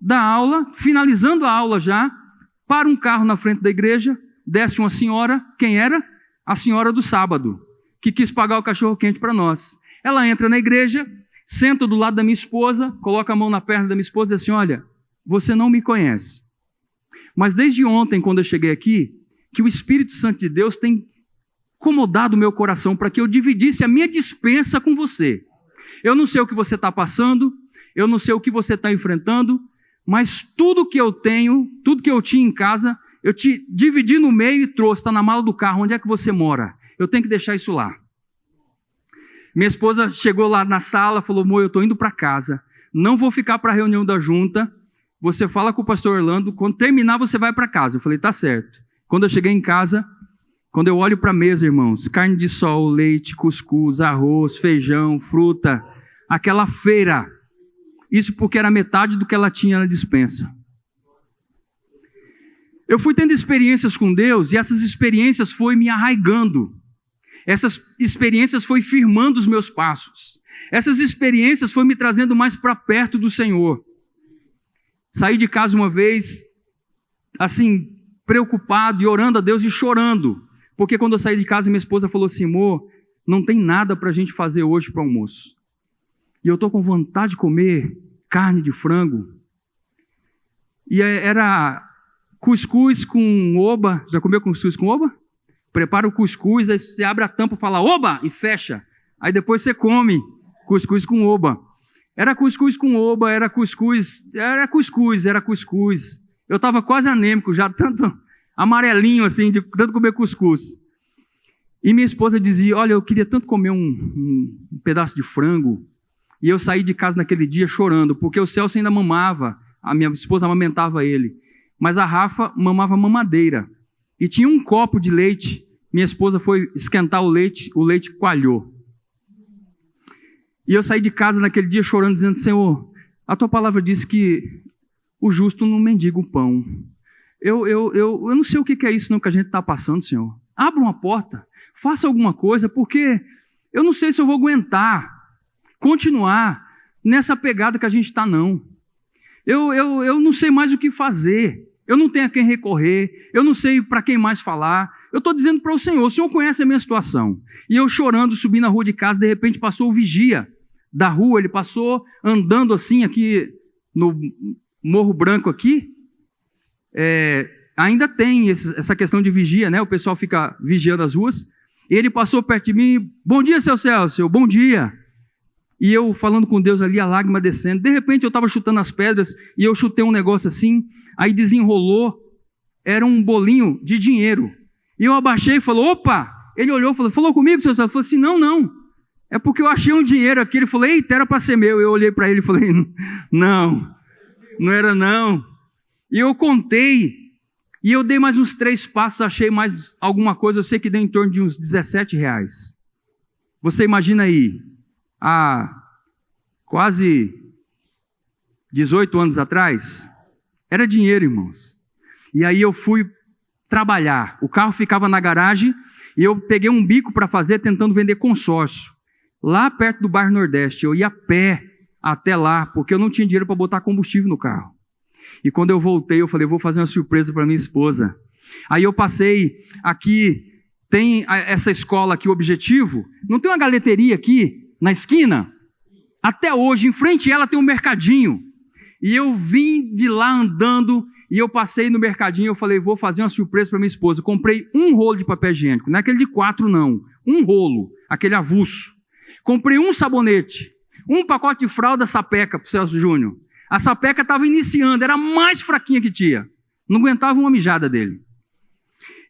da aula, finalizando a aula já, para um carro na frente da igreja, desce uma senhora, quem era? A senhora do sábado, que quis pagar o cachorro-quente para nós. Ela entra na igreja, senta do lado da minha esposa, coloca a mão na perna da minha esposa e diz assim, olha, você não me conhece, mas desde ontem, quando eu cheguei aqui, que o Espírito Santo de Deus tem incomodado o meu coração para que eu dividisse a minha despensa com você. Eu não sei o que você está passando, eu não sei o que você está enfrentando, mas tudo que eu tenho, tudo que eu tinha em casa, eu te dividi no meio e trouxe, está na mala do carro, onde é que você mora? Eu tenho que deixar isso lá. Minha esposa chegou lá na sala, falou, amor, eu estou indo para casa, não vou ficar para a reunião da junta, você fala com o pastor Orlando, quando terminar você vai para casa. Eu falei, tá certo. Quando eu cheguei em casa, quando eu olho para a mesa, irmãos, carne de sol, leite, cuscuz, arroz, feijão, fruta, aquela feira, isso porque era metade do que ela tinha na despensa. Eu fui tendo experiências com Deus e essas experiências foi me arraigando. Essas experiências foi firmando os meus passos. Essas experiências foi me trazendo mais para perto do Senhor. Saí de casa uma vez, assim, preocupado e orando a Deus e chorando. Porque quando eu saí de casa, minha esposa falou assim, amor, não tem nada para a gente fazer hoje para o almoço. E eu estou com vontade de comer carne de frango. E era cuscuz com oba. Já comeu cuscuz com oba? Prepara o cuscuz, aí você abre a tampa e fala, oba, e fecha. Aí depois você come cuscuz com oba. Era cuscuz com oba, era cuscuz. Eu estava quase anêmico, já tanto amarelinho assim, de tanto comer cuscuz. E minha esposa dizia, olha, eu queria tanto comer um pedaço de frango. E eu saí de casa naquele dia chorando, porque o Celso ainda mamava, a minha esposa amamentava ele. Mas a Rafa mamava mamadeira. E tinha um copo de leite minha esposa foi esquentar o leite coalhou. E eu saí de casa naquele dia chorando, dizendo: Senhor, a tua palavra diz que o justo não mendiga o pão. Eu não sei o que é isso não, que a gente está passando, Senhor. Abra uma porta, faça alguma coisa, porque eu não sei se eu vou aguentar continuar nessa pegada que a gente está, não. Eu não sei mais o que fazer. Eu não tenho a quem recorrer. Eu não sei para quem mais falar. Eu estou dizendo para o Senhor conhece a minha situação. E eu chorando, subi na rua de casa, de repente passou o vigia da rua, ele passou andando assim aqui no Morro Branco aqui. Ainda tem essa questão de vigia, né? O pessoal fica vigiando as ruas. Ele passou perto de mim: bom dia, seu Celso, bom dia. E eu falando com Deus ali, a lágrima descendo. De repente eu estava chutando as pedras e eu chutei um negócio assim, aí desenrolou, era um bolinho de dinheiro. E eu abaixei e falei: opa! Ele olhou e falou comigo, seu Celso? Eu falei assim: não, é porque eu achei um dinheiro aqui. Ele falou: eita, era para ser meu. Eu olhei para ele e falei: não era não. E eu contei, e eu dei mais uns 3 passos, achei mais alguma coisa, eu sei que deu em torno de uns R$17. Você imagina aí, há quase 18 anos atrás, era dinheiro, irmãos. E aí eu fui trabalhar, o carro ficava na garagem, e eu peguei um bico para fazer, tentando vender consórcio, lá perto do bairro Nordeste. Eu ia a pé até lá, porque eu não tinha dinheiro para botar combustível no carro. E quando eu voltei, eu falei: vou fazer uma surpresa para minha esposa. Aí eu passei aqui, tem essa escola aqui, o Objetivo, não tem uma galeteria aqui na esquina? Até hoje, em frente a ela tem um mercadinho. E eu vim de lá andando, e eu passei no mercadinho, eu falei: vou fazer uma surpresa para minha esposa. Eu comprei um rolo de papel higiênico, não é aquele de 4 não, um rolo, aquele avulso. Comprei um sabonete, um pacote de fralda Sapeca para o Celso Júnior. A Sapeca estava iniciando, era a mais fraquinha que tinha. Não aguentava uma mijada dele.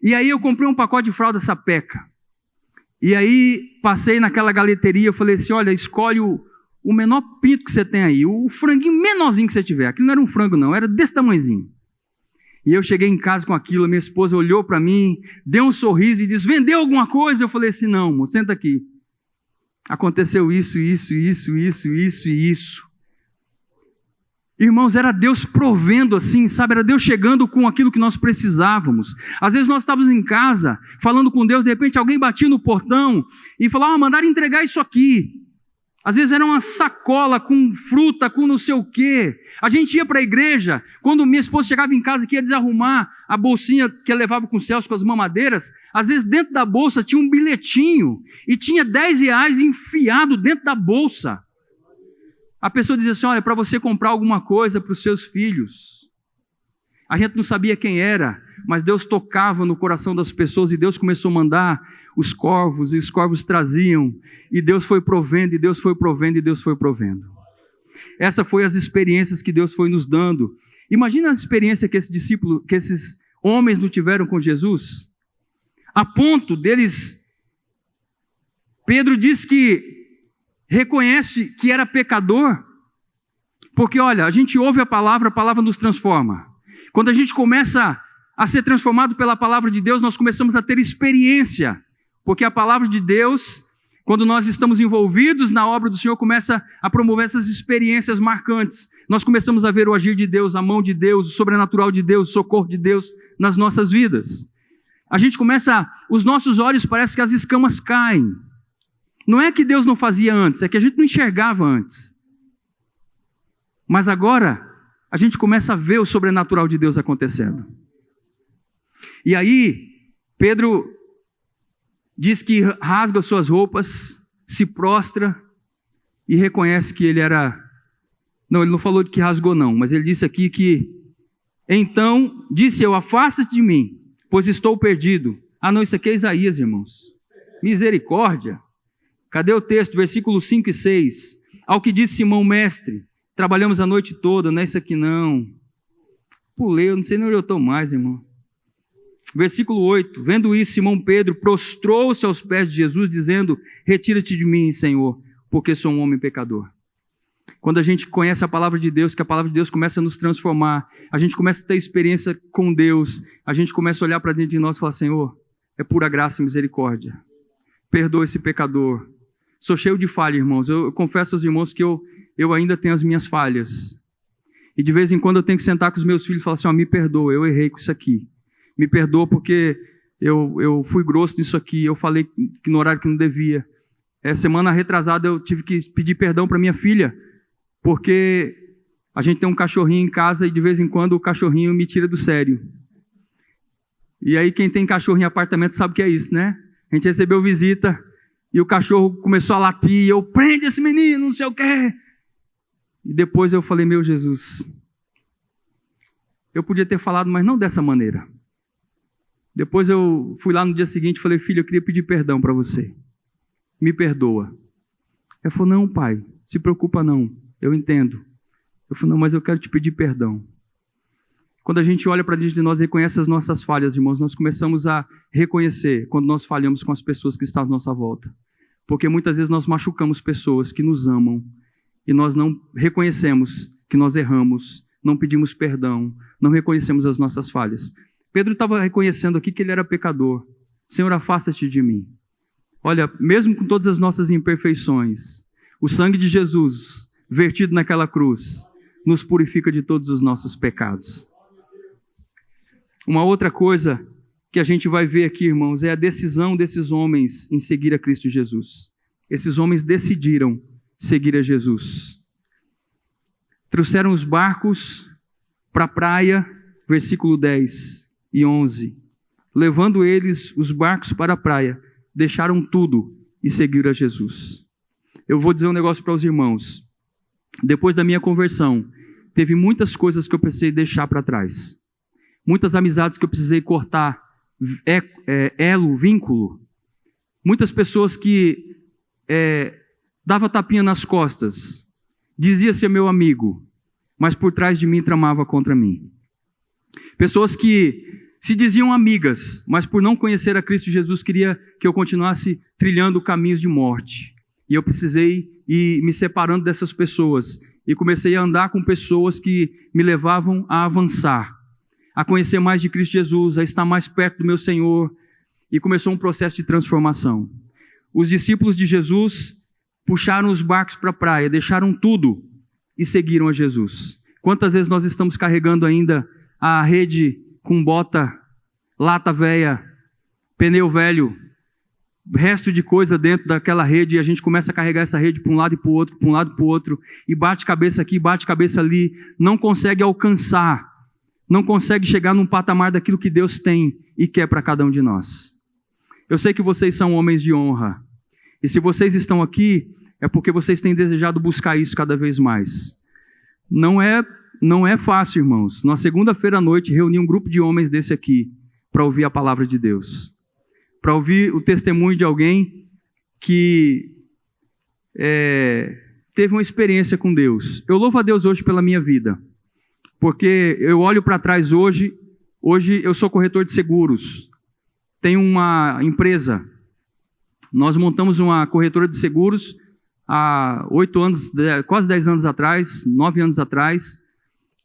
E aí eu comprei um pacote de fralda Sapeca. E aí passei naquela galeteria, eu falei assim: olha, escolhe o menor pinto que você tem aí, o franguinho menorzinho que você tiver. Aquilo não era um frango não, era desse tamanhozinho. E eu cheguei em casa com aquilo, minha esposa olhou para mim, deu um sorriso e disse: vendeu alguma coisa? Eu falei assim: não, amor, senta aqui. Aconteceu isso. Irmãos, era Deus provendo assim, sabe? Era Deus chegando com aquilo que nós precisávamos. Às vezes nós estávamos em casa, falando com Deus, de repente alguém batia no portão e falava: mandaram entregar isso aqui. Às vezes era uma sacola com fruta, com não sei o quê. A gente ia para a igreja, quando minha esposa chegava em casa que ia desarrumar a bolsinha que ela levava com o Celso, com as mamadeiras, às vezes dentro da bolsa tinha um bilhetinho e tinha R$10 enfiado dentro da bolsa. A pessoa dizia assim: olha, para você comprar alguma coisa para os seus filhos. A gente não sabia quem era, mas Deus tocava no coração das pessoas e Deus começou a mandar os corvos, e os corvos traziam, e Deus foi provendo, e Deus foi provendo, e Deus foi provendo. Essas foram as experiências que Deus foi nos dando. Imagina a experiência que esses homens não tiveram com Jesus, a ponto deles, Pedro diz que reconhece que era pecador, porque olha, a gente ouve a palavra nos transforma. Quando a gente começa a ser transformado pela palavra de Deus, nós começamos a ter experiência, porque a palavra de Deus, quando nós estamos envolvidos na obra do Senhor, começa a promover essas experiências marcantes. Nós começamos a ver o agir de Deus, a mão de Deus, o sobrenatural de Deus, o socorro de Deus nas nossas vidas. A gente começa, os nossos olhos parece que as escamas caem. Não é que Deus não fazia antes, é que a gente não enxergava antes. Mas agora, a gente começa a ver o sobrenatural de Deus acontecendo. E aí, Pedro diz que rasga suas roupas, se prostra e reconhece que ele era... Não, ele não falou de que rasgou não, mas ele disse aqui que... Então, disse eu: afasta-te de mim, pois estou perdido. Ah não, isso aqui é Isaías, irmãos. Misericórdia. Cadê o texto? Versículo 5 e 6. Ao que disse Simão: mestre, trabalhamos a noite toda, não é isso aqui não. Pulei, eu não sei nem onde eu estou mais, irmão. Versículo 8. Vendo isso, Simão Pedro prostrou-se aos pés de Jesus, dizendo: retira-te de mim, Senhor, porque sou um homem pecador. Quando a gente conhece a palavra de Deus, que a palavra de Deus começa a nos transformar, a gente começa a ter experiência com Deus, a gente começa a olhar para dentro de nós e falar: Senhor, é pura graça e misericórdia. Perdoa esse pecador. Sou cheio de falha, irmãos. Eu confesso aos irmãos que eu ainda tenho as minhas falhas. E de vez em quando eu tenho que sentar com os meus filhos e falar assim, me perdoa, eu errei com isso aqui. Me perdoa porque eu fui grosso nisso aqui, eu falei que no horário que não devia. Semana retrasada eu tive que pedir perdão para minha filha, porque a gente tem um cachorrinho em casa e de vez em quando o cachorrinho me tira do sério. E aí quem tem cachorro em apartamento sabe o que é isso, né? A gente recebeu visita e o cachorro começou a latir, eu, prende esse menino, não sei o quê. E depois eu falei, meu Jesus, eu podia ter falado, mas não dessa maneira. Depois eu fui lá no dia seguinte e falei, filho, eu queria pedir perdão para você. Me perdoa. Ela falou, não, pai, se preocupa não, eu entendo. Eu falei, não, mas eu quero te pedir perdão. Quando a gente olha para dentro de nós e reconhece as nossas falhas, irmãos, nós começamos a reconhecer quando nós falhamos com as pessoas que estão à nossa volta. Porque muitas vezes nós machucamos pessoas que nos amam e nós não reconhecemos que nós erramos, não pedimos perdão, não reconhecemos as nossas falhas. Pedro estava reconhecendo aqui que ele era pecador. Senhor, afasta-te de mim. Olha, mesmo com todas as nossas imperfeições, o sangue de Jesus, vertido naquela cruz, nos purifica de todos os nossos pecados. Uma outra coisa que a gente vai ver aqui, irmãos, é a decisão desses homens em seguir a Cristo Jesus. Esses homens decidiram seguir a Jesus. Trouxeram os barcos para a praia, versículo 10 e 11. Levando eles os barcos para a praia, deixaram tudo e seguiram a Jesus. Eu vou dizer um negócio para os irmãos. Depois da minha conversão, teve muitas coisas que eu precisei deixar para trás. Muitas amizades que eu precisei cortar, vínculo. Muitas pessoas que dava tapinha nas costas, dizia ser meu amigo, mas por trás de mim tramava contra mim. Pessoas que se diziam amigas, mas por não conhecer a Cristo Jesus, queria que eu continuasse trilhando caminhos de morte. E eu precisei ir me separando dessas pessoas. E comecei a andar com pessoas que me levavam a avançar, a conhecer mais de Cristo Jesus, a estar mais perto do meu Senhor. E começou um processo de transformação. Os discípulos de Jesus puxaram os barcos para a praia, deixaram tudo e seguiram a Jesus. Quantas vezes nós estamos carregando ainda a rede com bota, lata velha, pneu velho, resto de coisa dentro daquela rede, e a gente começa a carregar essa rede para um lado e para o outro, para um lado e para o outro, e bate cabeça aqui, bate cabeça ali, não consegue alcançar, não consegue chegar num patamar daquilo que Deus tem e quer para cada um de nós. Eu sei que vocês são homens de honra, e se vocês estão aqui, é porque vocês têm desejado buscar isso cada vez mais. Não é fácil, irmãos. Na segunda-feira à noite, reuni um grupo de homens desse aqui para ouvir a palavra de Deus. Para ouvir o testemunho de alguém que teve uma experiência com Deus. Eu louvo a Deus hoje pela minha vida, porque eu olho para trás hoje eu sou corretor de seguros. Tenho uma empresa. Nós montamos uma corretora de seguros há 8 anos, quase 10 anos atrás, 9 anos atrás,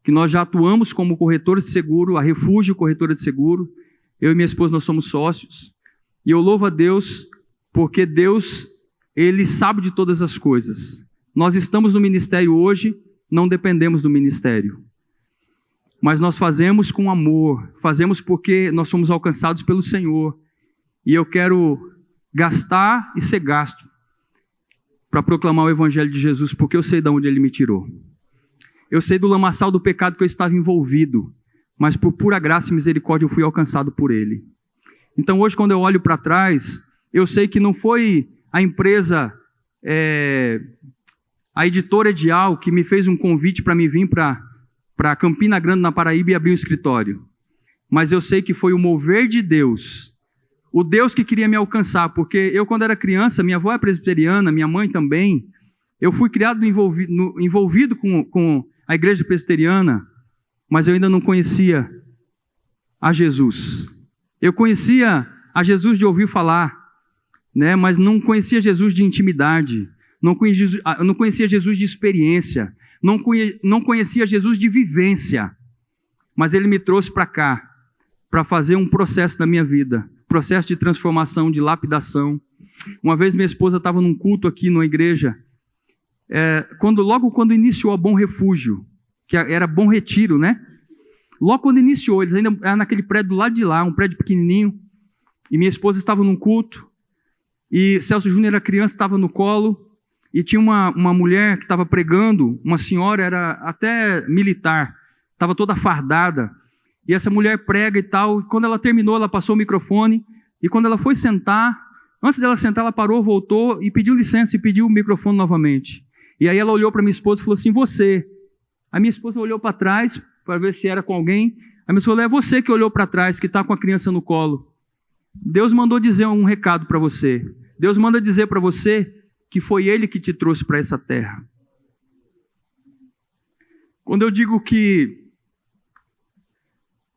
que nós já atuamos como corretores de seguro, a Refúgio Corretora de Seguro. Eu e minha esposa, nós somos sócios. E eu louvo a Deus, porque Deus, Ele sabe de todas as coisas. Nós estamos no ministério hoje, não dependemos do ministério. Mas nós fazemos com amor, fazemos porque nós somos alcançados pelo Senhor. E eu quero gastar e ser gasto para proclamar o Evangelho de Jesus, porque eu sei de onde Ele me tirou. Eu sei do lamaçal do pecado que eu estava envolvido, mas por pura graça e misericórdia eu fui alcançado por Ele. Então hoje, quando eu olho para trás, eu sei que não foi a empresa, a editora Edial, que me fez um convite para me vir para Campina Grande, na Paraíba, e abrir um escritório. Mas eu sei que foi o mover de Deus, o Deus que queria me alcançar, porque eu, quando era criança, minha avó é presbiteriana, minha mãe também, eu fui criado envolvido com a igreja presbiteriana, mas eu ainda não conhecia a Jesus. Eu conhecia a Jesus de ouvir falar, né? Mas não conhecia Jesus de intimidade, não conhecia Jesus de experiência, não conhecia Jesus de vivência. Mas Ele me trouxe para cá, para fazer um processo na minha vida, processo de transformação, de lapidação. Uma vez minha esposa estava num culto aqui na igreja, logo quando iniciou a Bom Refúgio, que era Bom Retiro, né? Logo quando iniciou, eles ainda eram naquele prédio do lado de lá, um prédio pequenininho, e minha esposa estava num culto, e Celso Júnior era criança, estava no colo, e tinha uma mulher que estava pregando, uma senhora, era até militar, estava toda fardada, e essa mulher prega e tal, e quando ela terminou, ela passou o microfone, e quando ela foi sentar, antes dela sentar, ela parou, voltou, e pediu licença, e pediu o microfone novamente. E aí ela olhou para minha esposa e falou assim, você. A minha esposa olhou para trás, para ver se era com alguém, a minha esposa falou, é você que olhou para trás, que está com a criança no colo. Deus mandou dizer um recado para você. Deus manda dizer para você que foi Ele que te trouxe para essa terra. Quando eu digo que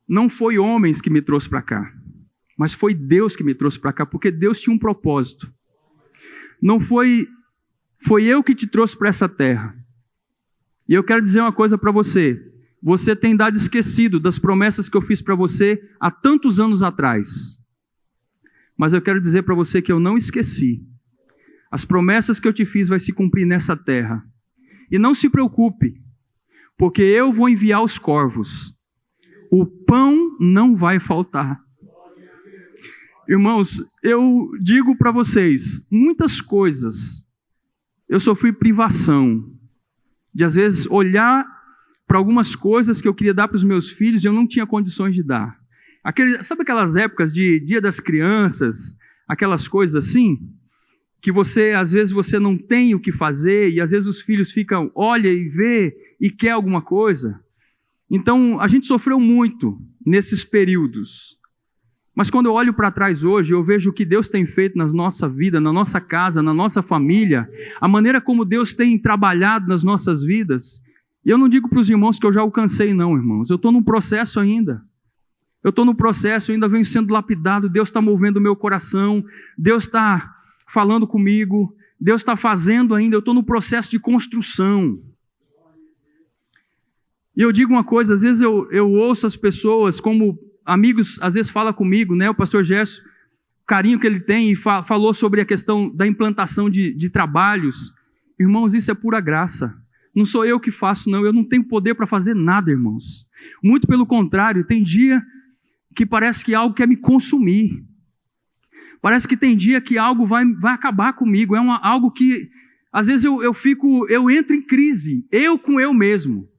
não foi homens que me trouxe para cá, mas foi Deus que me trouxe para cá, porque Deus tinha um propósito. Não foi eu que te trouxe para essa terra. E eu quero dizer uma coisa para você. Você tem dado esquecido das promessas que eu fiz para você há tantos anos atrás. Mas eu quero dizer para você que eu não esqueci. As promessas que eu te fiz vai se cumprir nessa terra. E não se preocupe, porque eu vou enviar os corvos. O pão não vai faltar. Irmãos, eu digo para vocês, muitas coisas, eu sofri privação, de às vezes olhar para algumas coisas que eu queria dar para os meus filhos e eu não tinha condições de dar. Sabe aquelas épocas de Dia das Crianças, aquelas coisas assim, que às vezes você não tem o que fazer e às vezes os filhos ficam, olha e vê e quer alguma coisa. Então, a gente sofreu muito nesses períodos. Mas quando eu olho para trás hoje, eu vejo o que Deus tem feito na nossa vida, na nossa casa, na nossa família, a maneira como Deus tem trabalhado nas nossas vidas. E eu não digo para os irmãos que eu já alcancei, não, irmãos. Eu estou num processo ainda. Eu estou no processo, eu ainda venho sendo lapidado, Deus está movendo o meu coração, Deus está falando comigo, Deus está fazendo ainda, eu estou no processo de construção. E eu digo uma coisa, às vezes eu ouço as pessoas, como amigos às vezes falam comigo, né? O pastor Gerson, o carinho que ele tem, e falou sobre a questão da implantação de trabalhos. Irmãos, isso é pura graça. Não sou eu que faço, não, eu não tenho poder para fazer nada, irmãos. Muito pelo contrário, tem dia que parece que algo quer me consumir. Parece que tem dia que algo vai acabar comigo. Algo que, às vezes eu entro em crise, eu com eu mesmo.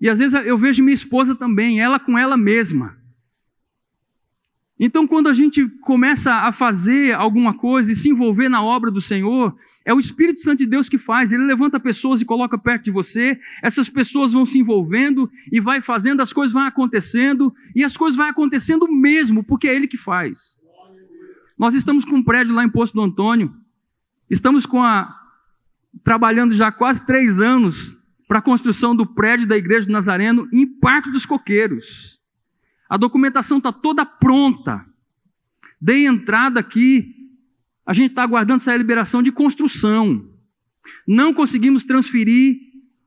E às vezes eu vejo minha esposa também, ela com ela mesma. Então, quando a gente começa a fazer alguma coisa e se envolver na obra do Senhor, é o Espírito Santo de Deus que faz. Ele levanta pessoas e coloca perto de você, essas pessoas vão se envolvendo e vai fazendo, as coisas vão acontecendo, e as coisas vão acontecendo mesmo, porque é Ele que faz. Nós estamos com um prédio lá em Poço do Antônio, estamos trabalhando já quase 3 anos para a construção do prédio da Igreja do Nazareno em Parque dos Coqueiros. A documentação está toda pronta. Dei entrada aqui, a gente está aguardando essa liberação de construção. Não conseguimos transferir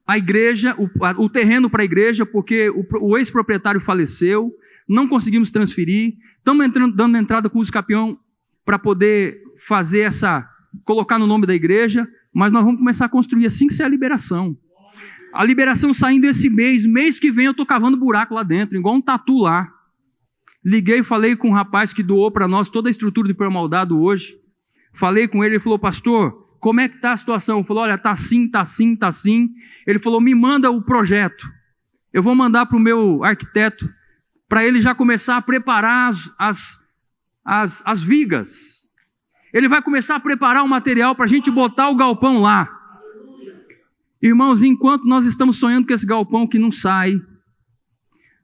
a igreja, o terreno para a igreja, porque o ex-proprietário faleceu, não conseguimos transferir. Estamos dando entrada com o escapião para poder fazer colocar no nome da igreja, mas nós vamos começar a construir assim que sair a liberação. A liberação saindo esse mês que vem eu estou cavando buraco lá dentro, igual um tatu lá. Liguei e falei com um rapaz que doou para nós toda a estrutura de pré-moldado hoje. Falei com ele, ele falou, pastor, como é que está a situação? Eu falei, olha, está assim, está assim, está assim. Ele falou, me manda o projeto. Eu vou mandar para o meu arquiteto, para ele já começar a preparar as vigas. Ele vai começar a preparar o material para a gente botar o galpão lá. Irmãos, enquanto nós estamos sonhando com esse galpão que não sai,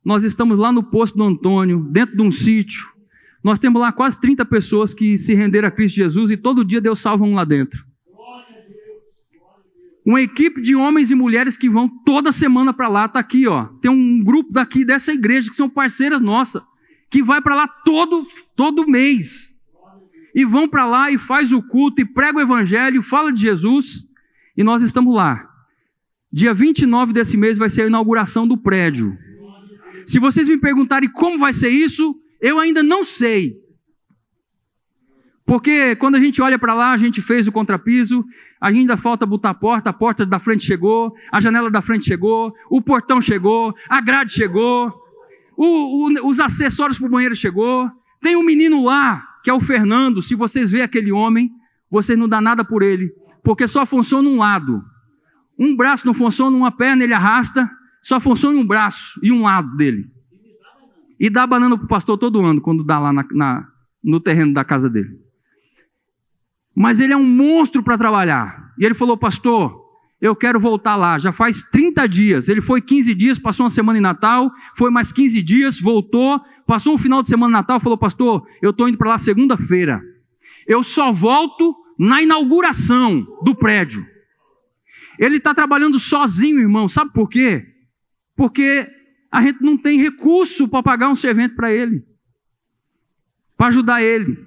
nós estamos lá no Poço do Antônio, dentro de um sítio. Nós temos lá quase 30 pessoas que se renderam a Cristo Jesus e todo dia Deus salva um lá dentro. Uma equipe de homens e mulheres que vão toda semana para lá, está aqui, ó. Tem um grupo daqui dessa igreja que são parceiras nossas, que vai para lá todo mês. E vão para lá e faz o culto e prega o evangelho, fala de Jesus, e nós estamos lá. Dia 29 desse mês vai ser a inauguração do prédio. Se vocês me perguntarem como vai ser isso, eu ainda não sei. Porque quando a gente olha para lá, a gente fez o contrapiso, ainda falta botar a porta da frente chegou, a janela da frente chegou, o portão chegou, a grade chegou, os acessórios para o banheiro chegou. Tem um menino lá, que é o Fernando. Se vocês verem aquele homem, vocês não dão nada por ele, porque só funciona um lado. Um braço não funciona, uma perna ele arrasta, só funciona um braço e um lado dele. E dá banana para o pastor todo ano, quando dá lá no terreno da casa dele. Mas ele é um monstro para trabalhar. E ele falou: pastor, eu quero voltar lá. Já faz 30 dias. Ele foi 15 dias, passou uma semana em Natal, foi mais 15 dias, voltou, passou um final de semana em Natal, falou: pastor, eu estou indo para lá segunda-feira. Eu só volto na inauguração do prédio. Ele está trabalhando sozinho, irmão. Sabe por quê? Porque a gente não tem recurso para pagar um servente para ele, para ajudar ele.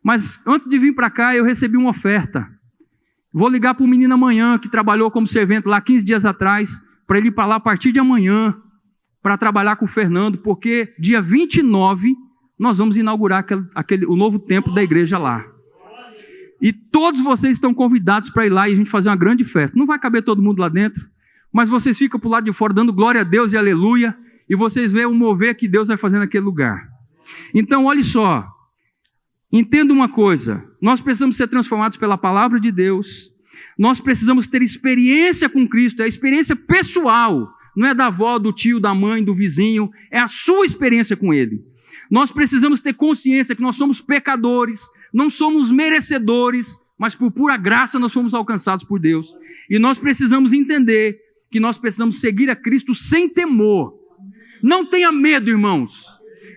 Mas antes de vir para cá, eu recebi uma oferta. Vou ligar para o menino amanhã, que trabalhou como servente lá 15 dias atrás, para ele ir para lá a partir de amanhã, para trabalhar com o Fernando, porque dia 29 nós vamos inaugurar o novo templo da igreja lá. E todos vocês estão convidados para ir lá e a gente fazer uma grande festa. Não vai caber todo mundo lá dentro, mas vocês ficam para o lado de fora dando glória a Deus e aleluia, e vocês veem o mover que Deus vai fazer naquele lugar. Então, olha só. Entenda uma coisa, nós precisamos ser transformados pela palavra de Deus, nós precisamos ter experiência com Cristo, é a experiência pessoal, não é da avó, do tio, da mãe, do vizinho, é a sua experiência com Ele. Nós precisamos ter consciência que nós somos pecadores, não somos merecedores, mas por pura graça nós fomos alcançados por Deus. E nós precisamos entender que nós precisamos seguir a Cristo sem temor. Não tenha medo, irmãos,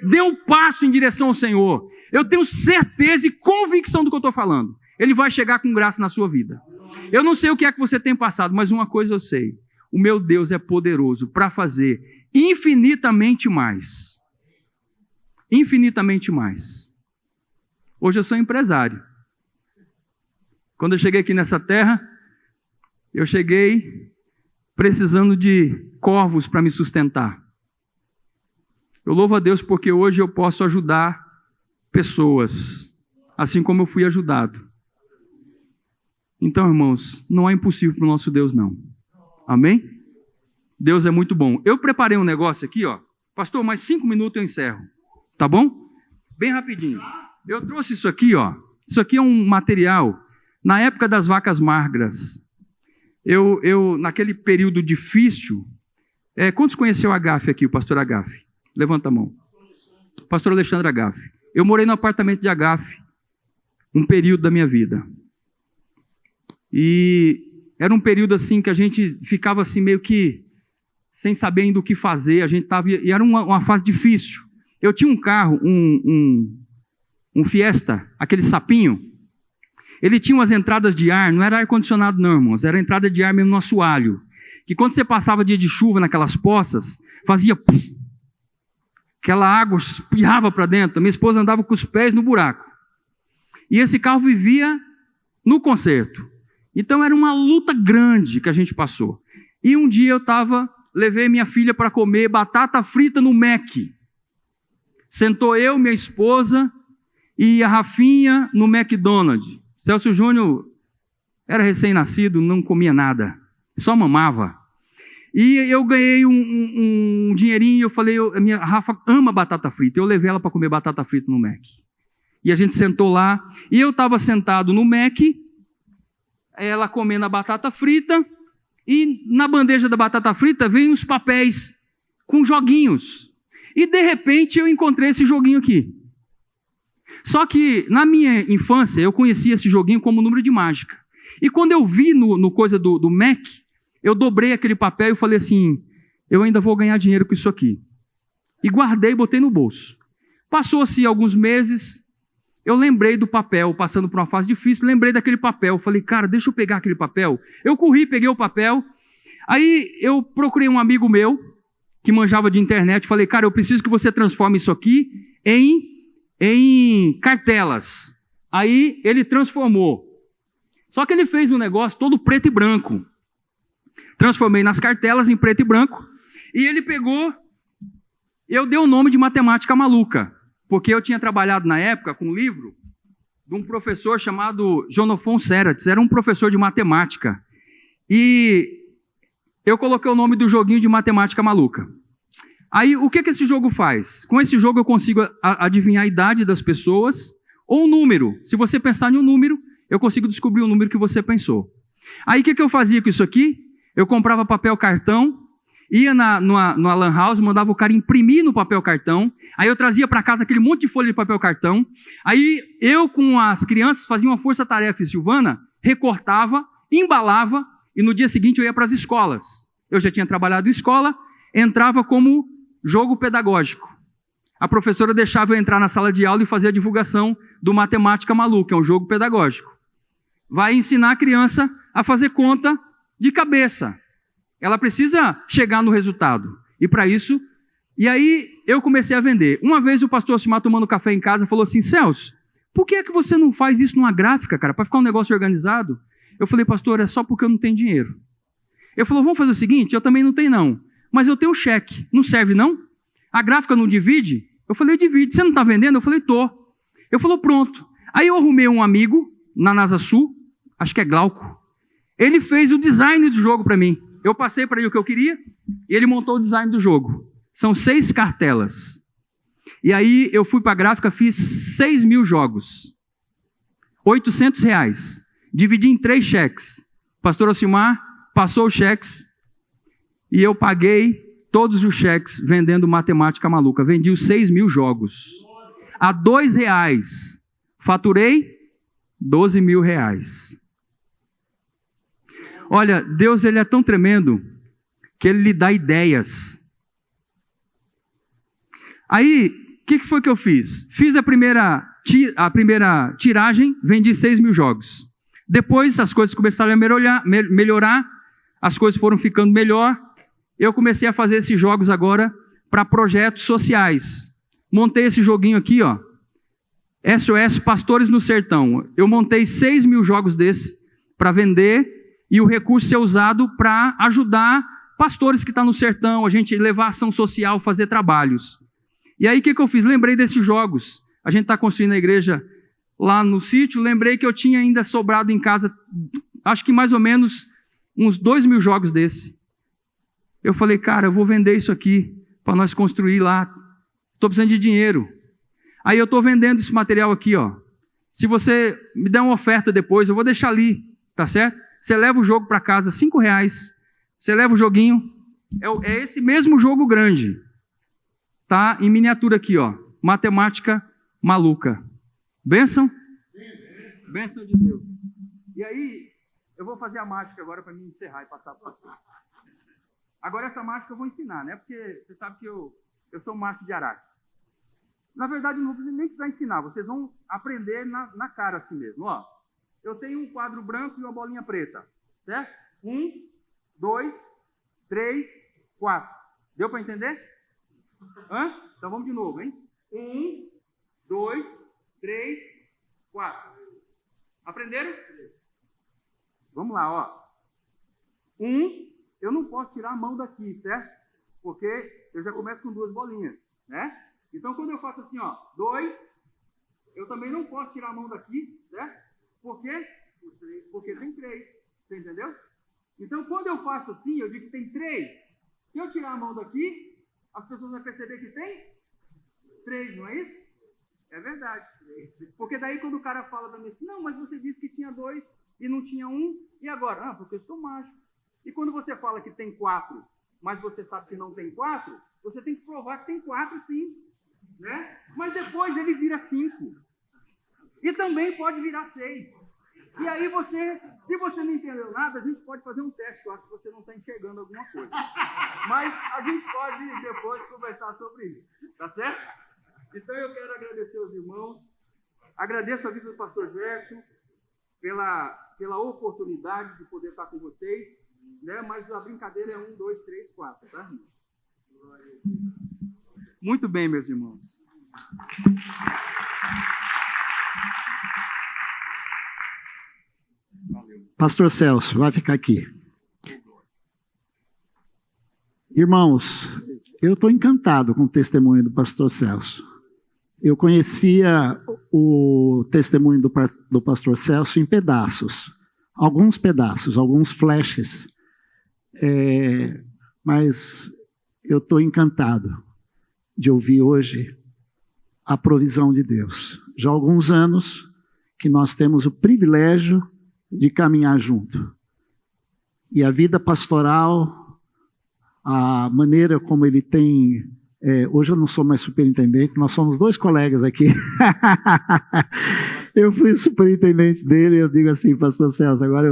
dê um passo em direção ao Senhor. Eu tenho certeza e convicção do que eu estou falando. Ele vai chegar com graça na sua vida. Eu não sei o que é que você tem passado, mas uma coisa eu sei. O meu Deus é poderoso para fazer infinitamente mais. Infinitamente mais. Hoje eu sou empresário. Quando eu cheguei aqui nessa terra, eu cheguei precisando de corvos para me sustentar. Eu louvo a Deus porque hoje eu posso ajudar pessoas, assim como eu fui ajudado. Então, irmãos, não é impossível para o nosso Deus, não. Amém? Deus é muito bom. Eu preparei um negócio aqui, ó. Pastor, mais 5 minutos eu encerro. Tá bom? Bem rapidinho. Eu trouxe isso aqui, ó. Isso aqui é um material, na época das vacas magras. Eu naquele período difícil, quantos conheceu a Agaf aqui, o pastor Agaf? Levanta a mão. Pastor Alexandre Agaf. Eu morei no apartamento de Agaf um período da minha vida. E era um período assim que a gente ficava assim meio que sem saber ainda o que fazer. A gente tava, e era uma fase difícil. Eu tinha um carro, um Fiesta, aquele sapinho. Ele tinha umas entradas de ar, não era ar-condicionado não, irmãos. Era entrada de ar mesmo no assoalho. Que quando você passava dia de chuva naquelas poças, fazia... Aquela água espirrava para dentro. Minha esposa andava com os pés no buraco. E esse carro vivia no conserto. Então era uma luta grande que a gente passou. E um dia levei minha filha para comer batata frita no Mac. Sentou eu, minha esposa e a Rafinha no McDonald's. Celso Júnior era recém-nascido, não comia nada, só mamava. E eu ganhei um dinheirinho e eu falei, a Rafa ama batata frita. Eu levei ela para comer batata frita no Mac. E a gente sentou lá, e eu estava sentado no Mac, ela comendo a batata frita, e na bandeja da batata frita vem uns papéis com joguinhos. E de repente eu encontrei esse joguinho aqui. Só que na minha infância eu conhecia esse joguinho como número de mágica. E quando eu vi no coisa do Mac, eu dobrei aquele papel e falei assim, eu ainda vou ganhar dinheiro com isso aqui. E guardei e botei no bolso. Passou-se alguns meses, eu lembrei do papel, passando por uma fase difícil, lembrei daquele papel. Falei, cara, deixa eu pegar aquele papel. Eu corri, peguei o papel. Aí eu procurei um amigo meu, que manjava de internet, falei, cara, eu preciso que você transforme isso aqui em cartelas. Aí ele transformou. Só que ele fez um negócio todo preto e branco. Transformei nas cartelas em preto e branco. E ele pegou, eu dei o nome de matemática maluca. Porque eu tinha trabalhado na época com um livro de um professor chamado Jonofon Seratz. Era um professor de matemática. E eu coloquei o nome do joguinho de matemática maluca. Aí, o que esse jogo faz? Com esse jogo eu consigo adivinhar a idade das pessoas ou o número. Se você pensar em um número, eu consigo descobrir o número que você pensou. Aí, o que eu fazia com isso aqui? Eu comprava papel cartão, ia numa lan house, mandava o cara imprimir no papel cartão. Aí eu trazia para casa aquele monte de folha de papel cartão. Aí eu, com as crianças, fazia uma força-tarefa Silvana, recortava, embalava, e no dia seguinte eu ia para as escolas. Eu já tinha trabalhado em escola, entrava como jogo pedagógico. A professora deixava eu entrar na sala de aula e fazer a divulgação do Matemática Maluca, é um jogo pedagógico. Vai ensinar a criança a fazer conta de cabeça. Ela precisa chegar no resultado. E para isso, e aí eu comecei a vender. Uma vez o pastor Simar tomando café em casa falou assim, Celso, por que é que você não faz isso numa gráfica, cara, para ficar um negócio organizado? Eu falei, pastor, é só porque eu não tenho dinheiro. Ele falou, vamos fazer o seguinte, eu também não tenho não, mas eu tenho um cheque, não serve não? A gráfica não divide? Eu falei, divide. Você não está vendendo? Eu falei, tô. Ele falou, pronto. Aí eu arrumei um amigo na NASA Sul, acho que é Glauco. Ele fez o design do jogo para mim. Eu passei para ele o que eu queria e ele montou o design do jogo. São 6 cartelas. E aí eu fui para a gráfica, fiz 6.000 jogos. R$800. Dividi em 3 cheques. O pastor Alcimar passou os cheques e eu paguei todos os cheques vendendo matemática maluca. Vendi os 6.000 jogos. A R$2. Faturei R$12.000. Olha, Deus ele é tão tremendo que ele lhe dá ideias. Aí, o que foi que eu fiz? Fiz a primeira tiragem, vendi 6.000 jogos. Depois as coisas começaram a melhorar, as coisas foram ficando melhor. Eu comecei a fazer esses jogos agora para projetos sociais. Montei esse joguinho aqui, ó. SOS Pastores no Sertão. Eu montei 6.000 jogos desse para vender e o recurso ser usado para ajudar pastores que estão no sertão, a gente levar ação social, fazer trabalhos. E aí o que eu fiz? Lembrei desses jogos. A gente está construindo a igreja lá no sítio, lembrei que eu tinha ainda sobrado em casa, acho que mais ou menos uns 2.000 jogos desse. Eu falei, cara, eu vou vender isso aqui para nós construir lá. Estou precisando de dinheiro. Aí eu estou vendendo esse material aqui, ó. Se você me der uma oferta depois, eu vou deixar ali, tá certo? Você leva o jogo para casa, R$5. Você leva o joguinho, é esse mesmo jogo grande. Tá em miniatura aqui, ó. Matemática maluca. Bênção? Bênção de Deus. E aí, eu vou fazer a mágica agora para me encerrar e passar para o pastor. Agora essa mágica eu vou ensinar, né? Porque você sabe que eu sou um mágico de Araque. Na verdade, não vou nem precisar ensinar. Vocês vão aprender na cara assim mesmo, ó. Eu tenho um quadro branco e uma bolinha preta, certo? 1, 2, 3, 4. Deu para entender? Então vamos de novo, hein? 1, 2, 3, 4. Aprenderam? Vamos lá, ó. 1, eu não posso tirar a mão daqui, certo? Porque eu já começo com 2 bolinhas, né? Então quando eu faço assim, ó, 2, eu também não posso tirar a mão daqui, certo? Por quê? Porque tem 3. Você entendeu? Então, quando eu faço assim, eu digo que tem 3. Se eu tirar a mão daqui, as pessoas vão perceber que tem 3, não é isso? É verdade. Porque daí, quando o cara fala para mim assim, não, mas você disse que tinha 2 e não tinha 1, e agora? Ah, porque eu sou mágico. E quando você fala que tem 4, mas você sabe que não tem 4, você tem que provar que tem 4 sim. Né? Mas depois ele vira 5. E também pode virar 6. E aí se você não entendeu nada, a gente pode fazer um teste. Eu acho que você não está enxergando alguma coisa. Mas a gente pode depois conversar sobre isso. Tá certo? Então eu quero agradecer aos irmãos. Agradeço a vida do pastor Gerson pela oportunidade de poder estar com vocês. Né? Mas a brincadeira é 1, 2, 3, 4. Tá, irmãos? Muito bem, meus irmãos. Pastor Celso, vai ficar aqui. Irmãos, eu estou encantado com o testemunho do pastor Celso. Eu conhecia o testemunho do pastor Celso em pedaços, alguns flashes, mas eu estou encantado de ouvir hoje a provisão de Deus. Já há alguns anos que nós temos o privilégio de caminhar junto. E a vida pastoral, a maneira como ele tem... hoje eu não sou mais superintendente, nós somos 2 colegas aqui. Eu fui superintendente dele, eu digo assim, pastor Celso, agora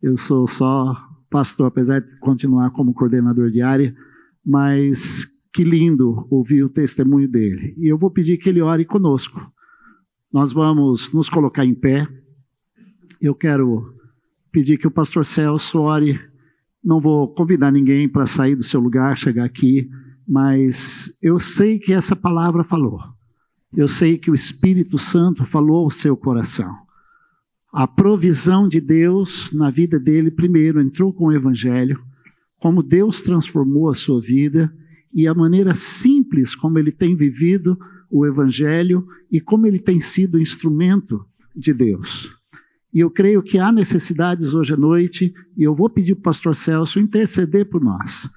eu sou só pastor, apesar de continuar como coordenador de área, mas que lindo ouvir o testemunho dele. E eu vou pedir que ele ore conosco. Nós vamos nos colocar em pé. Eu quero pedir que o pastor Celso ore. Não vou convidar ninguém para sair do seu lugar, chegar aqui, mas eu sei que essa palavra falou. Eu sei que o Espírito Santo falou ao seu coração. A provisão de Deus na vida dele, primeiro, entrou com o Evangelho, como Deus transformou a sua vida e a maneira simples como ele tem vivido o Evangelho e como ele tem sido instrumento de Deus. E eu creio que há necessidades hoje à noite, e eu vou pedir para o pastor Celso interceder por nós.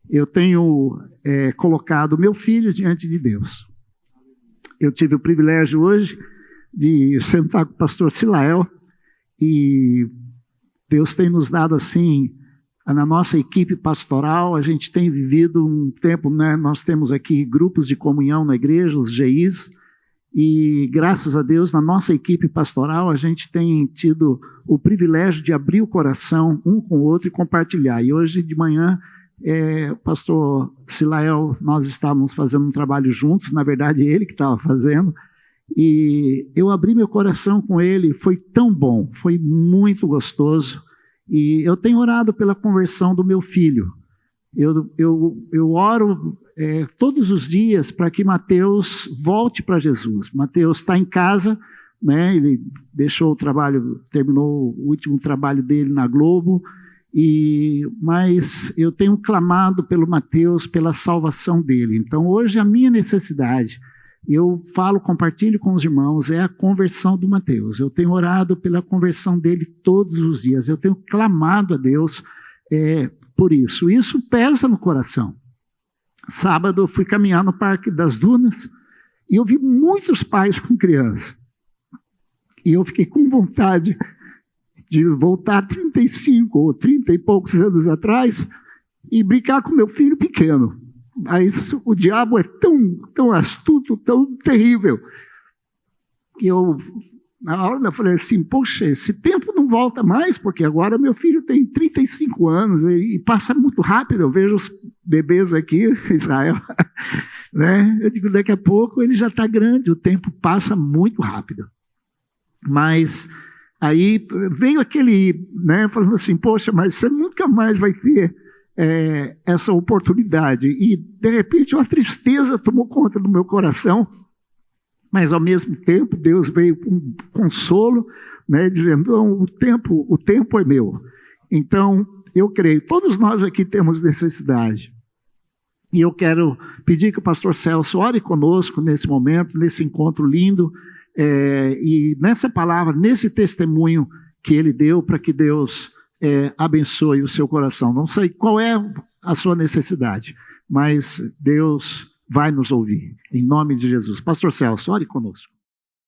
Eu tenho colocado meu filho diante de Deus. Eu tive o privilégio hoje de sentar com o pastor Silael, e Deus tem nos dado assim, na nossa equipe pastoral, a gente tem vivido um tempo, né, nós temos aqui grupos de comunhão na igreja, os GIs, e graças a Deus, na nossa equipe pastoral, a gente tem tido o privilégio de abrir o coração um com o outro e compartilhar. E hoje de manhã, o pastor Silael, nós estávamos fazendo um trabalho juntos, na verdade ele que estava fazendo, e eu abri meu coração com ele, foi tão bom, foi muito gostoso, e eu tenho orado pela conversão do meu filho. Eu oro todos os dias para que Mateus volte para Jesus. Mateus está em casa, né? Ele deixou o trabalho, terminou o último trabalho dele na Globo, mas eu tenho clamado pelo Mateus, pela salvação dele. Então hoje a minha necessidade, eu compartilho com os irmãos, é a conversão do Mateus. Eu tenho orado pela conversão dele todos os dias, eu tenho clamado a Deus por isso. Isso pesa no coração. Sábado eu fui caminhar no Parque das Dunas e eu vi muitos pais com criança. E eu fiquei com vontade de voltar 35 ou 30 e poucos anos atrás e brincar com meu filho pequeno. Mas o diabo é tão astuto, tão terrível. E na hora eu falei assim, poxa, esse tempo não volta mais, porque agora meu filho tem 35 anos e passa muito rápido. Eu vejo os bebês aqui, Israel, né? Eu digo, daqui a pouco ele já está grande, o tempo passa muito rápido. Mas aí veio aquele, né, falando assim, poxa, mas você nunca mais vai ter essa oportunidade. E, de repente, uma tristeza tomou conta do meu coração, mas, ao mesmo tempo, Deus veio com consolo, né, dizendo, não, o tempo é meu. Então, eu creio, todos nós aqui temos necessidade. E eu quero pedir que o pastor Celso ore conosco nesse momento, nesse encontro lindo, e nessa palavra, nesse testemunho que ele deu, para que Deus abençoe o seu coração. Não sei qual é a sua necessidade, mas Deus vai nos ouvir, em nome de Jesus. Pastor Celso, ore conosco.